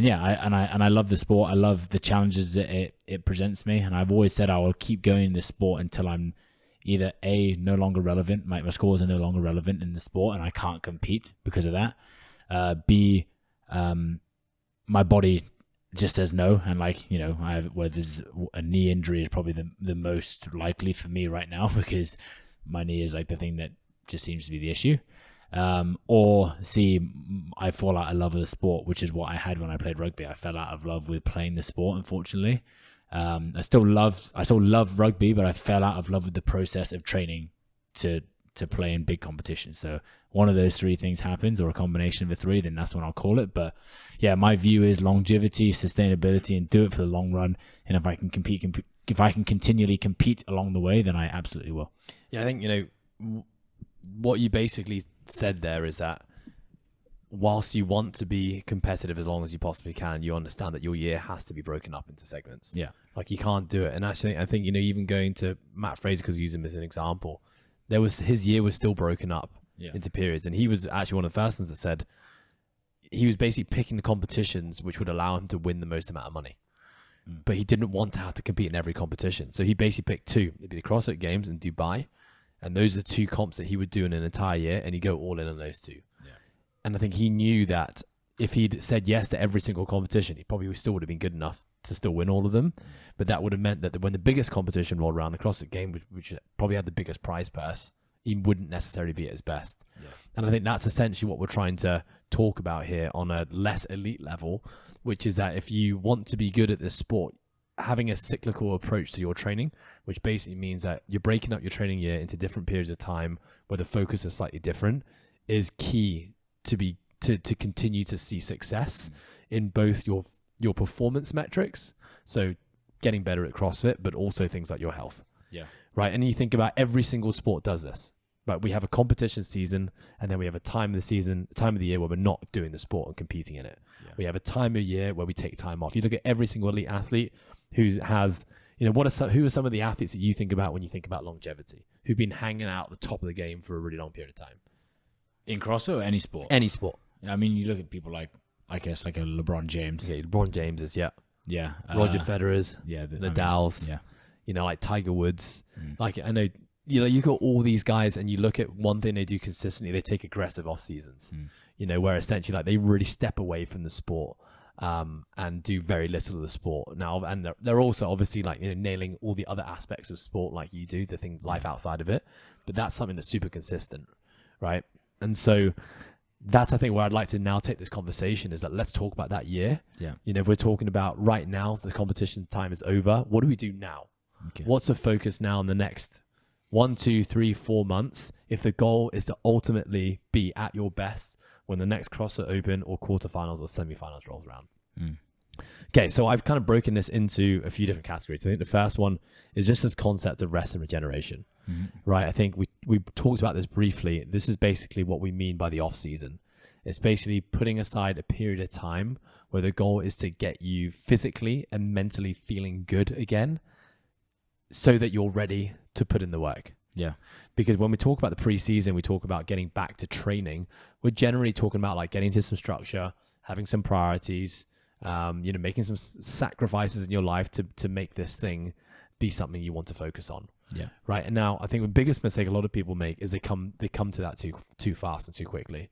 yeah, I love the sport. I love the challenges that it presents me. And I've always said I will keep going in this sport until I'm either A, no longer relevant, my scores are no longer relevant in the sport and I can't compete because of that. B, my body just says no. And like, you know, where there's a knee injury is probably the most likely for me right now, because my knee is like the thing that just seems to be the issue. Or C, I fall out of love with the sport, which is what I had when I played rugby. I fell out of love with playing the sport, unfortunately. I still love rugby, but I fell out of love with the process of training to play in big competitions. So one of those three things happens, or a combination of the three, then that's what I'll call it. But yeah, my view is longevity, sustainability, and do it for the long run. And if I can if I can continually compete along the way, then I absolutely will. Yeah, I think, you know, what you basically said there is that whilst you want to be competitive as long as you possibly can, you understand that your year has to be broken up into segments. Yeah. Like you can't do it. And actually, I think, you know, even going to Matt Fraser, because we use him as an example, his year was still broken up into periods. And he was actually one of the first ones that said he was basically picking the competitions which would allow him to win the most amount of money. But he didn't want to have to compete in every competition. So he basically picked two. It'd be the CrossFit Games in Dubai. And those are the two comps that he would do in an entire year, and he'd go all in on those two. Yeah. And I think he knew that if he'd said yes to every single competition, he probably still would have been good enough to still win all of them. But that would have meant that when the biggest competition rolled around, the CrossFit Game, which probably had the biggest prize purse, he wouldn't necessarily be at his best. Yeah. And I think that's essentially what we're trying to talk about here on a less elite level, which is that if you want to be good at this sport, having a cyclical approach to your training, which basically means that you're breaking up your training year into different periods of time where the focus is slightly different, is key to continue to see success in both your performance metrics, so getting better at CrossFit, but also things like your health. Yeah. Right. And you think about every single sport does this. Right. We have a competition season, and then we have a time of the year where we're not doing the sport and competing in it. Yeah. We have a time of year where we take time off. You look at every single elite athlete who has, you know, who are some of the athletes that you think about when you think about longevity, who've been hanging out at the top of the game for a really long period of time? In CrossFit or any sport? Any sport. I mean, you look at people like, I guess, like a LeBron James. Yeah, LeBron James is, yeah. Roger Federer's, Nadal's, you know, like Tiger Woods. Like, I know, you know, you got all these guys, and you look at one thing they do consistently, they take aggressive off seasons, you know, where essentially like they really step away from the sport and do very little of the sport now. And they're also obviously like, you know, nailing all the other aspects of sport like you do, the thing, life outside of it. But that's something that's super consistent, right? And so that's, I think, where I'd like to now take this conversation is that let's talk about that year. Yeah. You know, if we're talking about right now, the competition time is over, what do we do now? Okay. What's the focus now in the next 1, 2, 3, 4 months, if the goal is to ultimately be at your best when the next CrossFit Open or quarterfinals or semifinals rolls around? Okay, so I've kind of broken this into a few different categories. I think the first one is just this concept of rest and regeneration, right? I think we talked about this briefly. This is basically what we mean by the off season. It's basically putting aside a period of time where the goal is to get you physically and mentally feeling good again, so that you're ready to put in the work. Yeah. Because when we talk about the preseason, we talk about getting back to training, we're generally talking about like getting into some structure, having some priorities, you know, making some sacrifices in your life to make this thing be something you want to focus on. Yeah. Right. And now I think the biggest mistake a lot of people make is they come to that too fast and too quickly.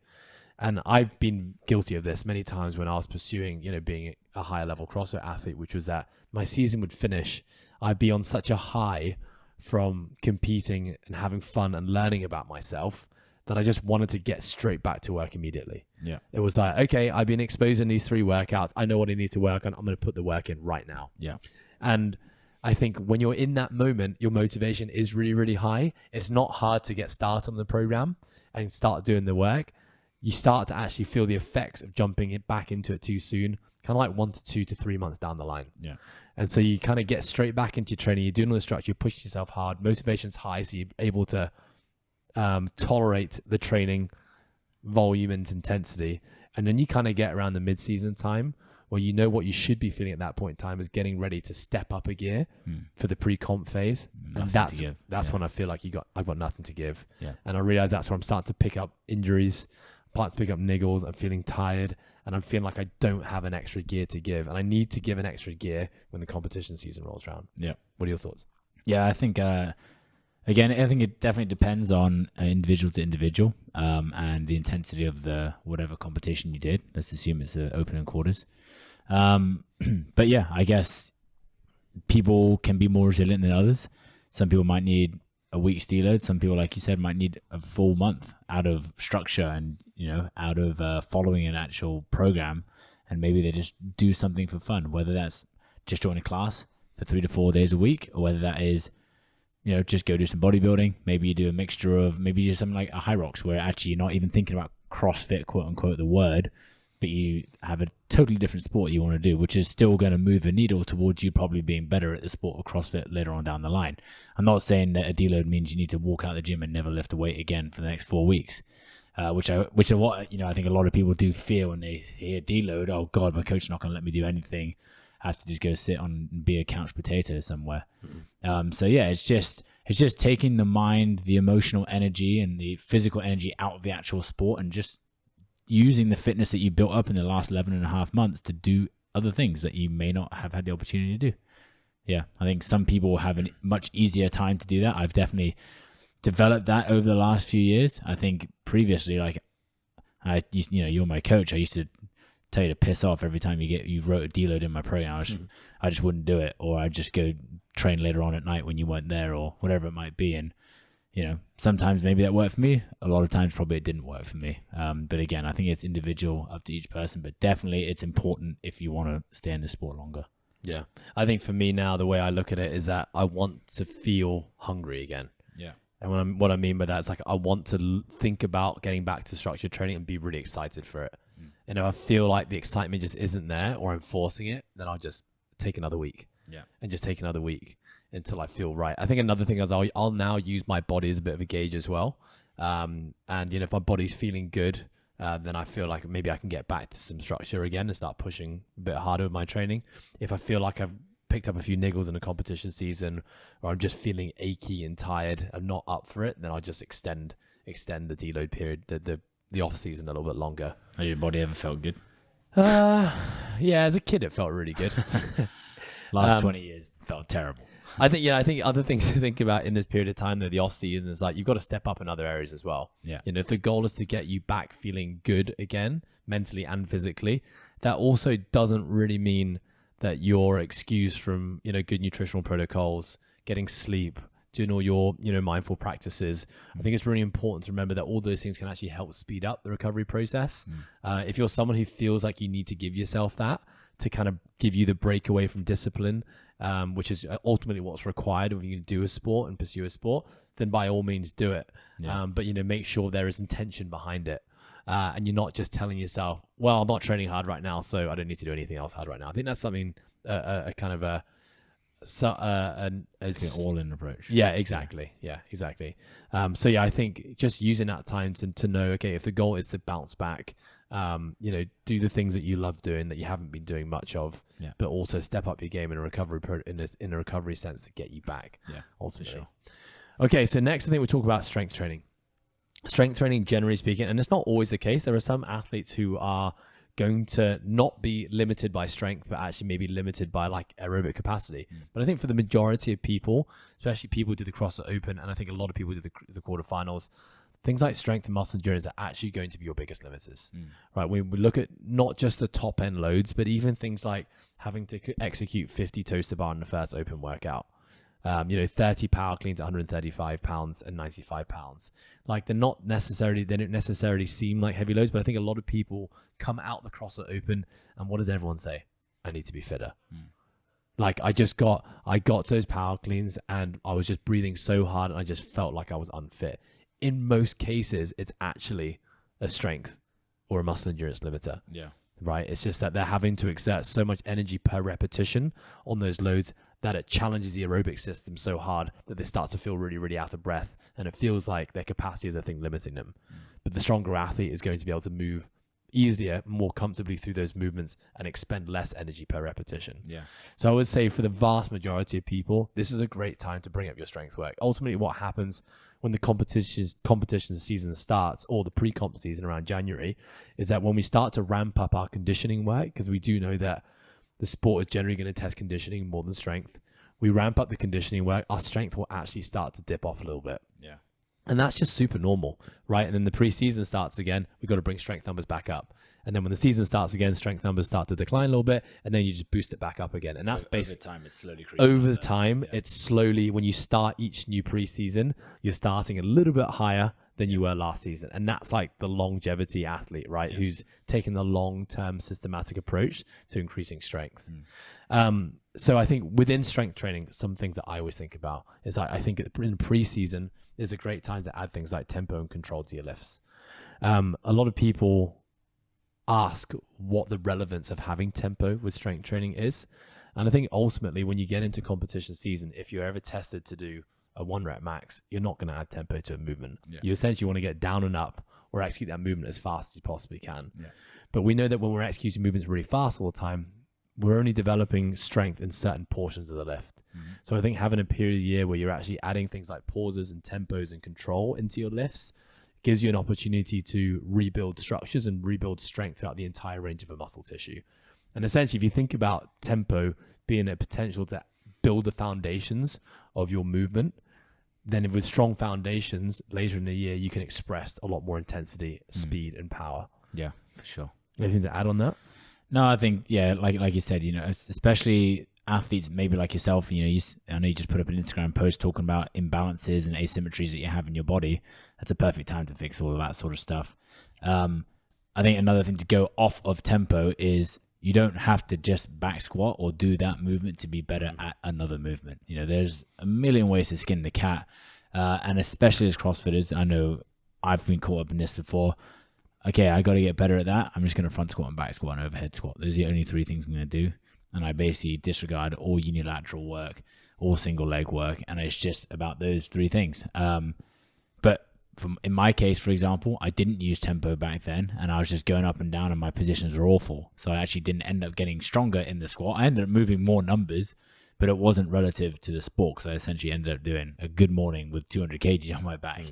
And I've been guilty of this many times when I was pursuing, you know, being a higher level CrossFit athlete, which was that my season would finish. I'd be on such a high from competing and having fun and learning about myself that I just wanted to get straight back to work immediately. Yeah. It was like, okay, I've been exposed in these 3 workouts. I know what I need to work on. I'm going to put the work in right now. Yeah. And I think when you're in that moment, your motivation is really, really high. It's not hard to get started on the program and start doing the work. You start to actually feel the effects of jumping it back into it too soon, kind of like 1 to 2 to 3 months down the line. Yeah. And so you kind of get straight back into your training. You're doing all the structure, you're pushing yourself hard, motivation's high, so you're able to tolerate the training volume and intensity. And then you kind of get around the mid-season time where you know what you should be feeling at that point in time is getting ready to step up a gear for the pre-comp phase. And that's when I feel like I've got nothing to give. Yeah. And I realize that's where I'm starting to pick up injuries, starting to pick up niggles. I'm feeling tired and I'm feeling like I don't have an extra gear to give. And I need to give an extra gear when the competition season rolls around. Yeah. What are your thoughts? Yeah, I think, again, I think it definitely depends on individual to individual and the intensity of the whatever competition you did. Let's assume it's an open and quarters. But yeah, I guess people can be more resilient than others. Some people might need a week's deload. Some people, like you said, might need a full month out of structure and, out of following an actual program. And maybe they just do something for fun, whether that's just join a class for 3 to 4 days a week, or whether that is, just go do some bodybuilding. Maybe you do a mixture of, maybe you do something like a high rocks where actually you're not even thinking about CrossFit, quote unquote, the word, but you have a totally different sport you want to do, which is still going to move the needle towards you probably being better at the sport of CrossFit later on down the line. I'm not saying that a deload means you need to walk out of the gym and never lift a weight again for the next 4 weeks, which are what I think a lot of people do fear when they hear deload. Oh God, my coach is not going to let me do anything. I have to just go sit on and be a couch potato somewhere. So yeah, it's just taking the mind, the emotional energy, and the physical energy out of the actual sport, and just using the fitness that you built up in the last 11 and a half months to do other things that you may not have had the opportunity to do. Yeah, I think some people have a much easier time to do that. I've definitely developed that over the last few years. I think previously, you're my coach. I used to tell you to piss off every time you wrote a deload in my program. I just wouldn't do it, or I'd just go train later on at night when you weren't there, or whatever it might be. And sometimes maybe that worked for me. A lot of times probably it didn't work for me. But again, I think it's individual, up to each person, but definitely it's important if you want to stay in the sport longer. Yeah. I think for me now, the way I look at it is that I want to feel hungry again. Yeah. And what I mean by that is, like, I want to think about getting back to structured training and be really excited for it. And if I feel like the excitement just isn't there, or I'm forcing it, then I'll just take another week. Yeah. And just take another week until I feel right. I think another thing is I'll now use my body as a bit of a gauge as well. And if my body's feeling good, then I feel like maybe I can get back to some structure again and start pushing a bit harder with my training. If I feel like I've picked up a few niggles in a competition season, or I'm just feeling achy and tired and not up for it, then I'll just extend the deload period, the off season a little bit longer. Has your body ever felt good? Yeah, as a kid it felt really good. Last 20 years felt terrible. I think other things to think about in this period of time, though, the off season, is like you've got to step up in other areas as well. Yeah. If the goal is to get you back feeling good again, mentally and physically, that also doesn't really mean that you're excused from, good nutritional protocols, getting sleep, doing all your, mindful practices. I think it's really important to remember that all those things can actually help speed up the recovery process. If you're someone who feels like you need to give yourself that to kind of give you the breakaway from discipline, which is ultimately what's required if you do a sport and pursue a sport, then by all means do it. Yeah. But, make sure there is intention behind it. And you're not just telling yourself, well, I'm not training hard right now, so I don't need to do anything else hard right now. I think that's something, It's an all-in approach. Yeah, exactly. Yeah, exactly. I think just using that time to know, okay, if the goal is to bounce back, do the things that you love doing that you haven't been doing much of, but also step up your game in a recovery sense to get you back. Yeah, ultimately. for sure. Okay, so next I think we'll talk about strength training. Strength training, generally speaking, and it's not always the case. There are some athletes who are going to not be limited by strength, but actually maybe limited by like aerobic capacity. But I think for the majority of people, especially people who do the CrossFit Open, and I think a lot of people do the quarterfinals, things like strength and muscle endurance are actually going to be your biggest limiters, right? We look at not just the top end loads, but even things like having to execute 50 toes to bar in the first open workout. 30 power cleans at 135 pounds and 95 pounds. Like they don't necessarily seem like heavy loads, but I think a lot of people come out the CrossFit Open and what does everyone say? I need to be fitter. Like I got those power cleans and I was just breathing so hard and I just felt like I was unfit. In most cases, it's actually a strength or a muscle endurance limiter. Yeah. Right. It's just that they're having to exert so much energy per repetition on those loads that it challenges the aerobic system so hard that they start to feel really, really out of breath. And it feels like their capacity is the thing limiting them. But the stronger athlete is going to be able to move easier, more comfortably through those movements and expend less energy per repetition. Yeah. So I would say for the vast majority of people, this is a great time to bring up your strength work. Ultimately, what happens when the competition season starts, or the pre-comp season around January, is that when we start to ramp up our conditioning work, because we do know that the sport is generally going to test conditioning more than strength, we ramp up the conditioning work, our strength will actually start to dip off a little bit. Yeah. And that's just super normal, right? And then the preseason starts again. We've got to bring strength numbers back up. And then when the season starts again, strength numbers start to decline a little bit, and then you just boost it back up again. And that's basically over time. It's slowly creeping. Over the time, it's slowly, when you start each new preseason, you're starting a little bit higher than you were last season. And that's like the longevity athlete, right? Yeah. Who's taking the long-term systematic approach to increasing strength. So I think within strength training, some things that I always think about is I think in preseason is a great time to add things like tempo and control to your lifts. A lot of people ask what the relevance of having tempo with strength training is. And I think ultimately when you get into competition season, if you're ever tested to do a 1 rep max, you're not going to add tempo to a movement. Yeah. You essentially want to get down and up or execute that movement as fast as you possibly can. Yeah. But we know that when we're executing movements really fast all the time, we're only developing strength in certain portions of the lift. So I think having a period of the year where you're actually adding things like pauses and tempos and control into your lifts gives you an opportunity to rebuild structures and rebuild strength throughout the entire range of a muscle tissue. And essentially, if you think about tempo being a potential to build the foundations of your movement, then with strong foundations, later in the year, you can express a lot more intensity, speed, and power. Yeah, for sure. Anything to add on that? No, I think, yeah, like you said, especially athletes maybe like yourself, I know you just put up an Instagram post talking about imbalances and asymmetries that you have in your body. That's a perfect time to fix all of that sort of stuff. I think another thing to go off of tempo is you don't have to just back squat or do that movement to be better at another movement. There's a million ways to skin the cat. And especially as CrossFitters, I know I've been caught up in this before. Okay, I got to get better at that. I'm just going to front squat and back squat and overhead squat. Those are the only 3 things I'm going to do. And I basically disregard all unilateral work, all single leg work. And it's just about those 3 things. But in my case, for example, I didn't use tempo back then. And I was just going up and down and my positions were awful. So I actually didn't end up getting stronger in the squat. I ended up moving more numbers, but it wasn't relative to the sport. So I essentially ended up doing a good morning with 200 kg on my back.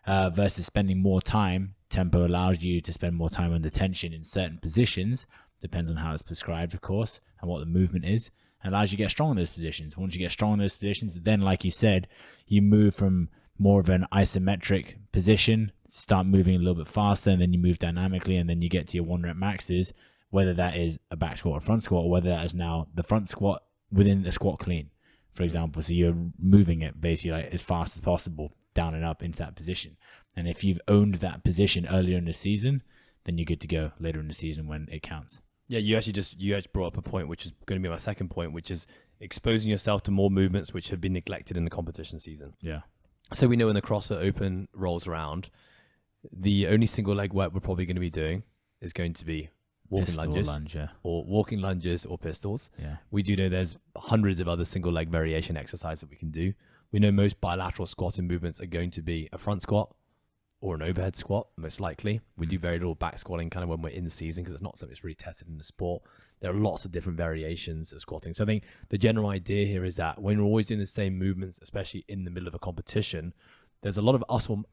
Versus spending more time. Tempo allows you to spend more time under tension in certain positions. Depends on how it's prescribed, of course, and what the movement is. And allows you to get strong in those positions. Once you get strong in those positions, then, like you said, you move from more of an isometric position, start moving a little bit faster, and then you move dynamically, and then you get to your 1 rep maxes, whether that is a back squat or front squat, or whether that is now the front squat within the squat clean, for example. So you're moving it basically like as fast as possible, down and up into that position. And if you've owned that position earlier in the season, then you're good to go later in the season when it counts. Yeah, you actually brought up a point which is going to be my second point, which is exposing yourself to more movements which have been neglected in the competition season. Yeah. So we know when the CrossFit Open rolls around, the only single leg work we're probably going to be doing is going to be walking lunges or pistols. Yeah. We do know there's hundreds of other single leg variation exercises that we can do. We know most bilateral squatting movements are going to be a front squat or an overhead squat, most likely. We do very little back squatting kind of when we're in the season because it's not something that's really tested in the sport. There are lots of different variations of squatting. So I think the general idea here is that when we're always doing the same movements, especially in the middle of a competition, there's a lot of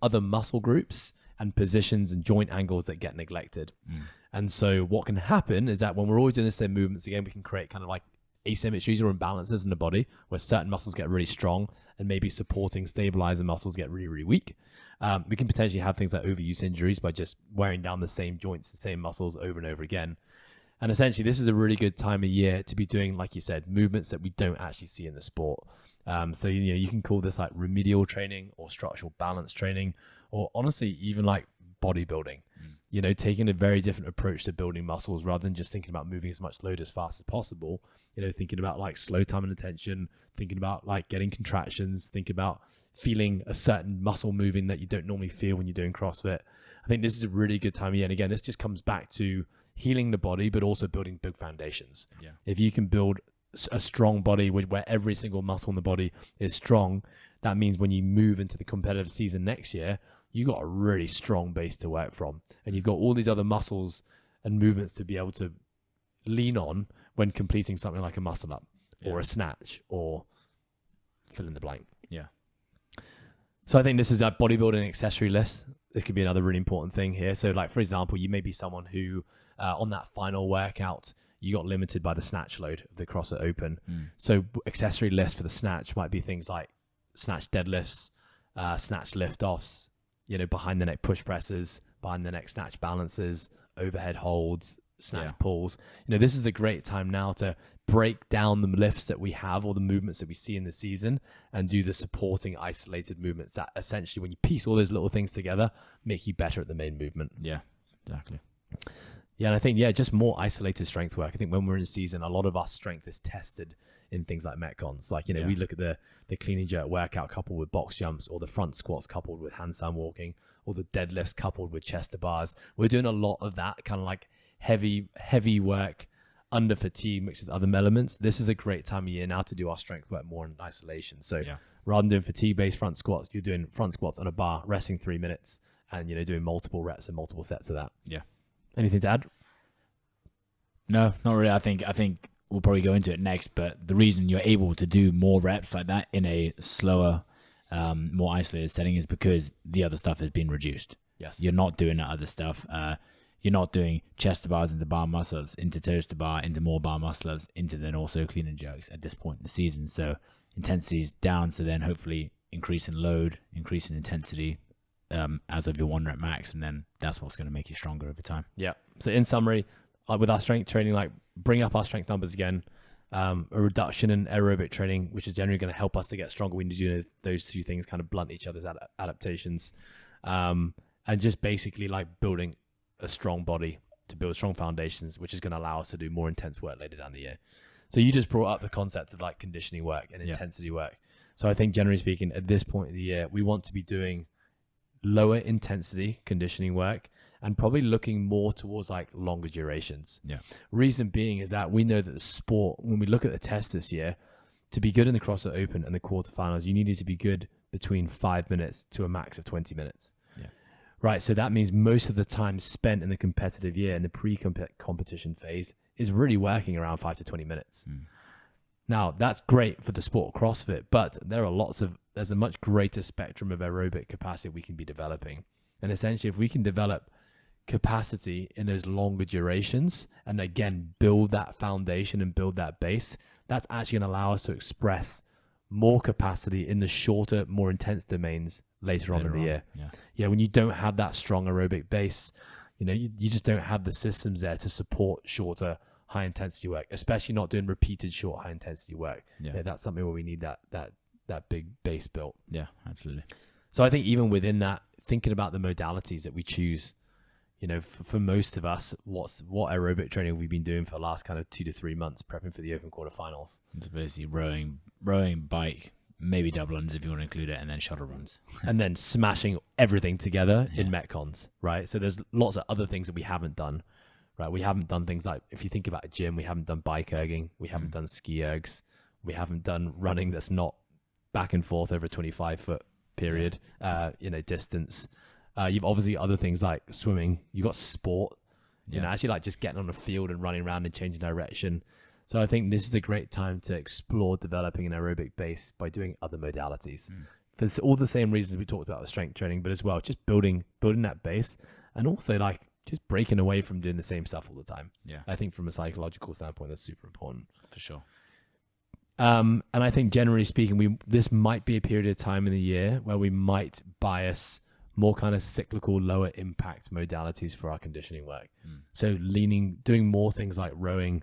other muscle groups and positions and joint angles that get neglected. And so what can happen is that when we're always doing the same movements, again, we can create kind of like asymmetries or imbalances in the body where certain muscles get really strong and maybe supporting stabilizer muscles get really, really weak. We can potentially have things like overuse injuries by just wearing down the same joints, the same muscles over and over again. And essentially, this is a really good time of year to be doing, like you said, movements that we don't actually see in the sport. So, you can call this like remedial training or structural balance training, or honestly, even like bodybuilding. Taking a very different approach to building muscles rather than just thinking about moving as much load as fast as possible. Thinking about like slow time and attention, thinking about like getting contractions, thinking about feeling a certain muscle moving that you don't normally feel when you're doing CrossFit. I think this is a really good time of year. And again, this just comes back to healing the body, but also building big foundations. Yeah. If you can build a strong body where every single muscle in the body is strong, that means when you move into the competitive season next year, you got a really strong base to work from. And you've got all these other muscles and movements to be able to lean on when completing something like a muscle up or a snatch or fill in the blank. Yeah. So I think this is a bodybuilding accessory list. This could be another really important thing here. So like, for example, you may be someone who on that final workout, you got limited by the snatch load of the CrossFit Open. So accessory list for the snatch might be things like snatch deadlifts, snatch lift offs, behind the neck push presses, behind the neck snatch balances, overhead holds, snatch pulls. This is a great time now to break down the lifts that we have or the movements that we see in the season and do the supporting isolated movements that essentially, when you piece all those little things together, make you better at the main movement. Yeah, exactly. Yeah, and I think, just more isolated strength work. I think when we're in season, a lot of our strength is tested in things like Metcons. Like, we look at the clean and jerk workout coupled with box jumps, or the front squats coupled with handstand walking, or the deadlifts coupled with chest to bars. We're doing a lot of that kind of like heavy work under fatigue mixed with other elements. This is a great time of year now to do our strength work more in isolation. So rather than doing fatigue-based front squats, you're doing front squats on a bar, resting 3 minutes, and doing multiple reps and multiple sets of that. Yeah. Anything to add? No, not really. I think we'll probably go into it next, but the reason you're able to do more reps like that in a slower, more isolated setting is because the other stuff has been reduced. Yes. You're not doing that other stuff. You're not doing chest to bars into bar muscle-ups, into toes to bar, into more bar muscle-ups, into then also clean and jerks at this point in the season. So intensity's down, so then hopefully increase in load, increase in intensity as of your 1 rep max, and then that's what's going to make you stronger over time. Yeah. So in summary, with our strength training, like bring up our strength numbers again, a reduction in aerobic training, which is generally going to help us to get stronger. We need to do those two things, kind of blunt each other's adaptations, and just basically like building a strong body to build strong foundations, which is going to allow us to do more intense work later down the year. So you just brought up the concept of like conditioning work and intensity work. So I think generally speaking, at this point of the year, we want to be doing lower intensity conditioning work and probably looking more towards like longer durations. Yeah. Reason being is that we know that the sport, when we look at the tests this year, to be good in the CrossFit Open and the quarterfinals, you needed to be good between 5 minutes to a max of 20 minutes. Right, so that means most of the time spent in the competitive year, in the pre-competition phase, is really working around 5 to 20 minutes. Now, that's great for the sport of CrossFit, but there's a much greater spectrum of aerobic capacity we can be developing. And essentially, if we can develop capacity in those longer durations, and again, build that foundation and build that base, that's actually going to allow us to express more capacity in the shorter, more intense domains later on in the year. Yeah, when you don't have that strong aerobic base, you just don't have the systems there to support shorter, high intensity work, especially not doing repeated short, high intensity work. Yeah, that's something where we need that big base built. Yeah, absolutely. So I think even within that, thinking about the modalities that we choose, for most of us, what aerobic training have we been doing for the last kind of 2 to 3 months prepping for the Open quarterfinals? It's basically rowing, bike, maybe double unders if you want to include it, and then shuttle runs. And then smashing everything together in Metcons, right? So there's lots of other things that we haven't done, right? We haven't done things like, if you think about a gym, we haven't done bike erging, we haven't done ski ergs, we haven't done running that's not back and forth over a 25-foot period, distance. You've obviously other things like swimming. You've got sport, actually like just getting on the field and running around and changing direction. So I think this is a great time to explore developing an aerobic base by doing other modalities. For all the same reasons we talked about with strength training, but as well, just building that base, and also like just breaking away from doing the same stuff all the time. Yeah, I think from a psychological standpoint, that's super important. For sure. And I think generally speaking, this might be a period of time in the year where we might bias more kind of cyclical, lower impact modalities for our conditioning work. So doing more things like rowing,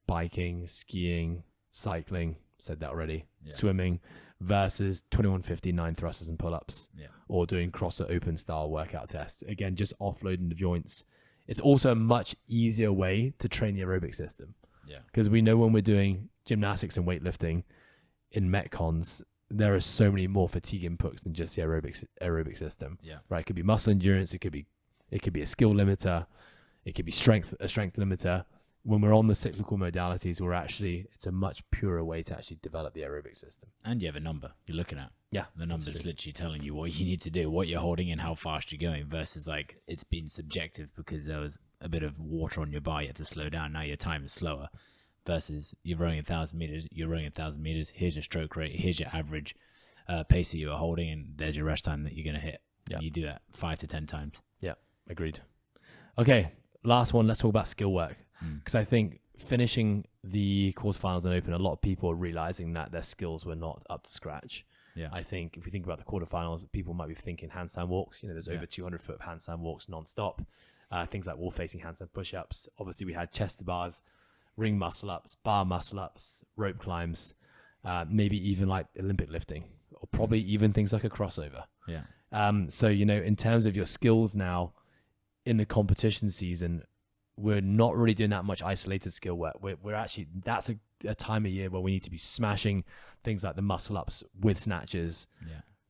biking, skiing, cycling, said that already, swimming, versus 2150 9 thrusters and pull-ups, or doing CrossFit Open style workout tests. Again, just offloading the joints. It's also a much easier way to train the aerobic system. Because we know when we're doing gymnastics and weightlifting in Metcons, there are so many more fatigue inputs than just the aerobic system. Right? It could be muscle endurance, it could be a skill limiter, it could be a strength limiter. When we're on the cyclical modalities, it's a much purer way to actually develop the aerobic system. And you have a number you're looking at. Yeah. The number's literally telling you what you need to do, what you're holding and how fast you're going, versus like it's been subjective because there was a bit of water on your bar, you had to slow down. Now your time is slower. Versus you're running 1,000 meters, here's your stroke rate, here's your average pace that you are holding, and there's your rest time that you're going to hit. Yeah. And you do that 5 to 10 times. Yeah, agreed. Okay, last one, let's talk about skill work. Because I think finishing the quarterfinals and Open, a lot of people are realizing that their skills were not up to scratch. Yeah. I think if we think about the quarterfinals, people might be thinking handstand walks. There's over 200-foot handstand walks non-stop. Things like wall-facing handstand push-ups. Obviously, we had chest to bars, ring muscle-ups, bar muscle-ups, rope climbs, maybe even like Olympic lifting, or probably even things like a crossover. Yeah. So, in terms of your skills now in the competition season, we're not really doing that much isolated skill work. We're actually, that's a time of year where we need to be smashing things like the muscle ups with snatches,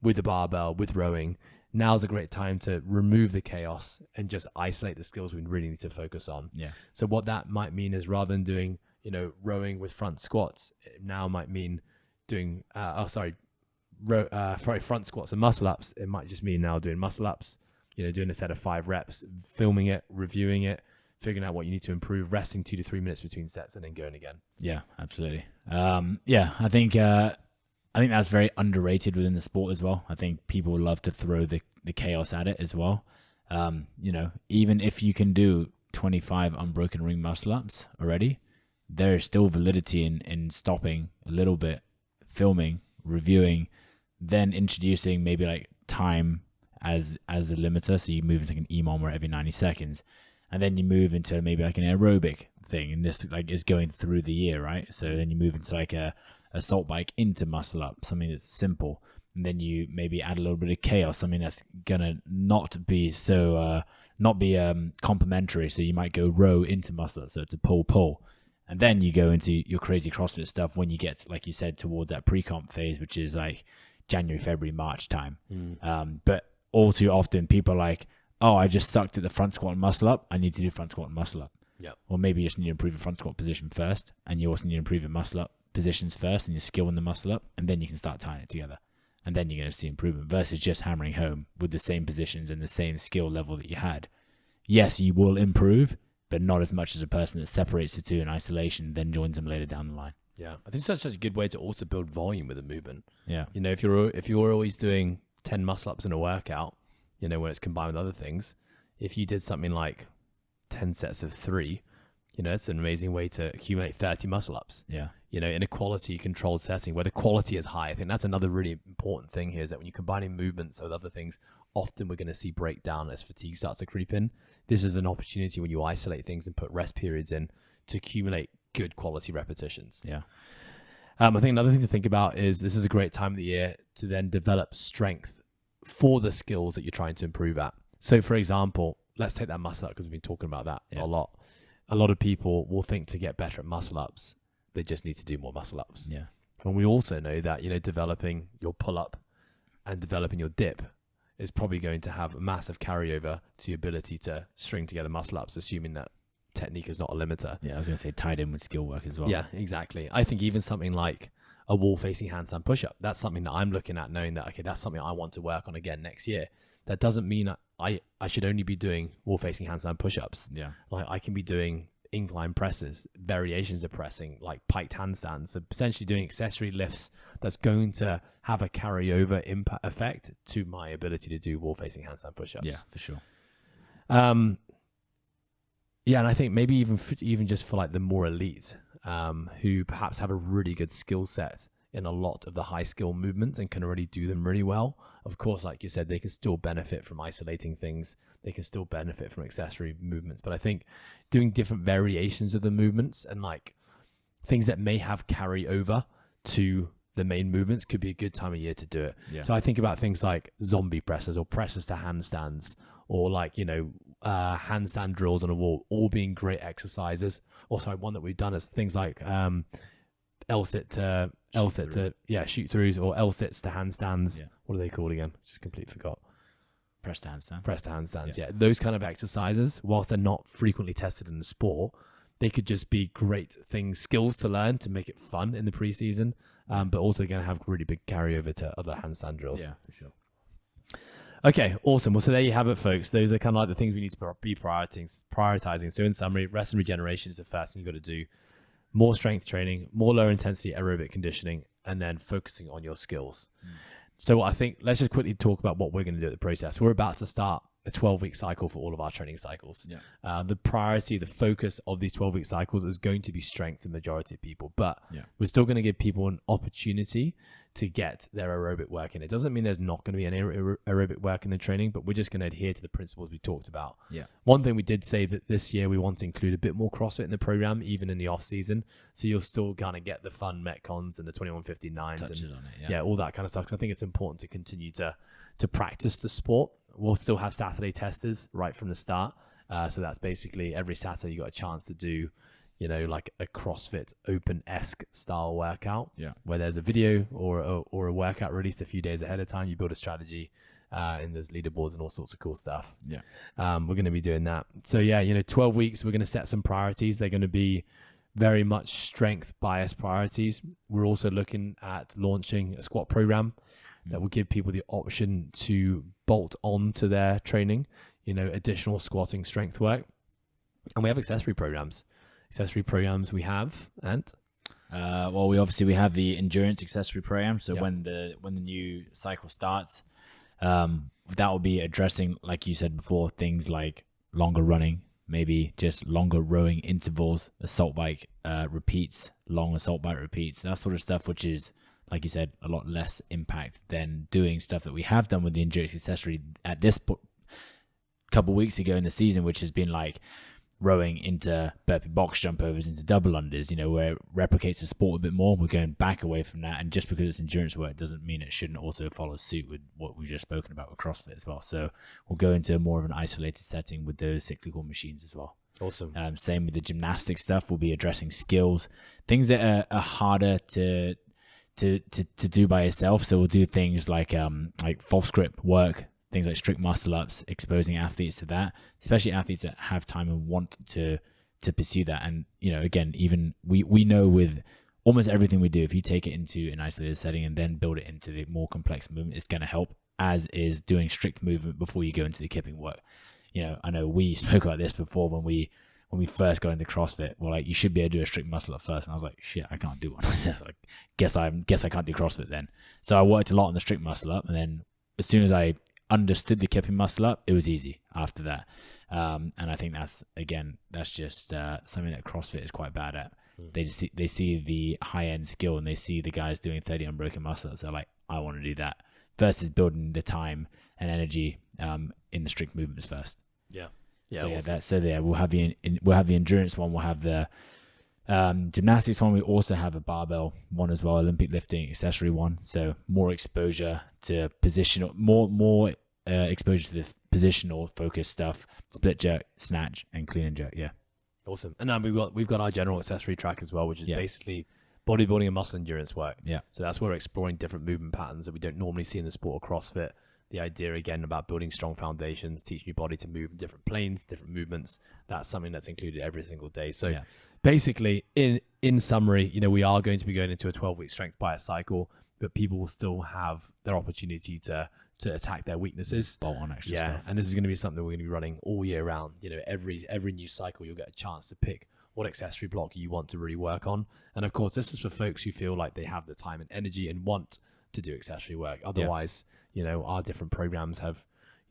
with the barbell, with rowing. Now's a great time to remove the chaos and just isolate the skills we really need to focus on. Yeah. So what that might mean is, rather than doing, rowing with front squats, it now might mean doing, front squats and muscle ups. It might just mean now doing muscle ups, doing a set of 5 reps, filming it, reviewing it, figuring out what you need to improve, resting 2 to 3 minutes between sets, and then going again. Yeah, absolutely. I think that's very underrated within the sport as well. I think people love to throw the chaos at it as well. Even if you can do 25 unbroken ring muscle ups already, there is still validity in stopping a little bit, filming, reviewing, then introducing maybe like time as a limiter. So you move into like an EMOM where every 90 seconds. And then you move into maybe like an aerobic thing, and this like is going through the year, right? So then you move into like a assault bike into muscle up, something that's simple, and then you maybe add a little bit of chaos, something that's gonna not be complementary. So you might go row into muscle up, so to pull, and then you go into your crazy CrossFit stuff when you get, like you said, towards that pre-comp phase, which is like January, February, March time. But all too often people are like, oh, I just sucked at the front squat and muscle up, I need to do front squat and muscle up. Yeah. Or maybe you just need to improve your front squat position first, and you also need to improve your muscle up positions first and your skill in the muscle up, and then you can start tying it together. And then you're going to see improvement versus just hammering home with the same positions and the same skill level that you had. Yes, you will improve, but not as much as a person that separates the two in isolation, then joins them later down the line. Yeah. I think it's such a good way to also build volume with a movement. Yeah. If you're always doing 10 muscle ups in a workout, when it's combined with other things, if you did something like 10 sets of 3, it's an amazing way to accumulate 30 muscle ups. Yeah. In a quality controlled setting where the quality is high. I think that's another really important thing here, is that when you're combining movements with other things, often we're going to see breakdown as fatigue starts to creep in. This is an opportunity when you isolate things and put rest periods in to accumulate good quality repetitions. Yeah. I think another thing to think about is this is a great time of the year to then develop strength for the skills that you're trying to improve at. So for example, let's take that muscle up, because we've been talking about that a lot. A lot of people will think to get better at muscle ups, they just need to do more muscle ups. Yeah. And we also know that, developing your pull up and developing your dip is probably going to have a massive carryover to your ability to string together muscle ups, assuming that technique is not a limiter. Yeah, I was going to say tied in with skill work as well. Yeah, exactly. I think even something like a wall facing handstand push up, that's something that I'm looking at, knowing that, okay, that's something I want to work on again next year. That doesn't mean I should only be doing wall facing handstand push ups. Yeah. Like I can be doing incline presses, variations of pressing, like piked handstands, so essentially doing accessory lifts that's going to have a carryover impact effect to my ability to do wall facing handstand push ups. Yeah, for sure. Yeah, and I think maybe even just for like the more elite, who perhaps have a really good skill set in a lot of the high skill movements and can already do them really well. Of course, like you said, they can still benefit from isolating things. They can still benefit from accessory movements. But I think doing different variations of the movements and like things that may have carry over to the main movements could be a good time of year to do it. Yeah. So I think about things like zombie presses or presses to handstands, or like, handstand drills on a wall, all being great exercises. Also, one that we've done is things like L-sit to shoot throughs, or L-sits to handstands. Yeah. What are they called again? Just completely forgot. Press to handstand. Press to handstands. Yeah. Those kind of exercises, whilst they're not frequently tested in the sport, they could just be great skills to learn to make it fun in the preseason, but also going to have really big carryover to other handstand drills. Yeah, for sure. Okay, awesome. Well, so there you have it, folks. Those are kind of like the things we need to be prioritizing. So in summary, rest and regeneration is the first thing you've got to do. More strength training, more lower intensity aerobic conditioning, and then focusing on your skills. So I think let's just quickly talk about what we're going to do at the process. We're about to start a 12-week cycle for all of our training cycles. Yeah. The priority, the focus of these 12-week cycles is going to be strength for the majority of people, but Yeah. we're still going to give people an opportunity to get their aerobic work in. It doesn't mean there's not going to be any aerobic work in the training, but we're just going to adhere to the principles we talked about. Yeah. One thing we did say that this year we want to include a bit more CrossFit in the program, even in the off season. So you'll still kind of get the fun Metcons and the 2159s Touches and on it. all that kind of stuff. 'Cause I think it's important to continue to practice the sport. We'll still have Saturday testers right from the start. So that's basically every Saturday you got a chance to do, like a CrossFit Open-esque style workout, where there's a video or a workout released a few days ahead of time. You build a strategy, and there's leaderboards and all sorts of cool stuff. We're going to be doing that. So 12 weeks, we're going to set some priorities. They're going to be very much strength biased priorities. We're also looking at launching a squat program that will give people the option to bolt on to their training, additional squatting strength work. And we have accessory programs. We have, and well, we have the endurance accessory program. So when the new cycle starts, that will be addressing, like you said before, things like longer running, maybe just longer rowing intervals, assault bike repeats, long assault bike repeats, that sort of stuff, which is, like you said, a lot less impact than doing stuff that we have done with the endurance accessory at this couple weeks ago in the season, which has been like rowing into burpee box jump overs, into double unders, where it replicates the sport a bit more. We're going back away from that. And just because it's endurance work doesn't mean it shouldn't also follow suit with what we've just spoken about with CrossFit as well. So we'll go into more of an isolated setting with those cyclical machines as well. Awesome. Same with the gymnastic stuff. We'll be addressing skills, things that are harder to do by yourself. So we'll do things like false grip work, things like strict muscle ups, exposing athletes to that, especially athletes that have time and want to pursue that. And again, even we know with almost everything we do, if you take it into an isolated setting and then build it into the more complex movement, it's going to help, as is doing strict movement before you go into the kipping work. I know we spoke about this before when we first got into CrossFit. Well, like, you should be able to do a strict muscle up first, and I was like, shit, I can't do one. Like, guess I can't do CrossFit then. So I worked a lot on the strict muscle up, and then as soon as I understood the kipping muscle up, it was easy after that. And I think that's just something that CrossFit is quite bad at. They see the high end skill, and they see the guys doing 30 unbroken muscle ups. They're like, I want to do that, versus building the time and energy in the strict movements first. We'll have the endurance one. We'll have the gymnastics one. We also have a barbell one as well, Olympic lifting accessory one. So more exposure to positional, more exposure to the positional focused stuff, split jerk, snatch, and clean and jerk. Awesome. And then we've got our general accessory track as well, which is basically bodybuilding and muscle endurance work. So that's where we're exploring different movement patterns that we don't normally see in the sport of CrossFit. The idea, again, about building strong foundations, teaching your body to move in different planes, different movements. That's something that's included every single day. So basically, in summary, we are going to be going into a 12-week strength bias cycle, but people will still have their opportunity to attack their weaknesses. Bolt on extra stuff. And this is going to be something we're going to be running all year round. Every new cycle, you'll get a chance to pick what accessory block you want to really work on. And of course, this is for folks who feel like they have the time and energy and want to do accessory work. Otherwise, our different programs have,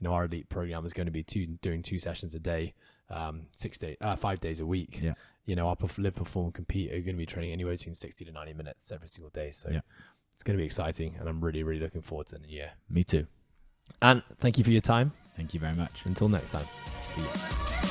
our elite program is going to be doing 2 sessions a day, 5 days a week. Our live, perform, compete are going to be training anywhere between 60 to 90 minutes every single day. So it's going to be exciting, and I'm really, really looking forward to the new year. Me too. And thank you for your time. Thank you very much. Until next time. See ya.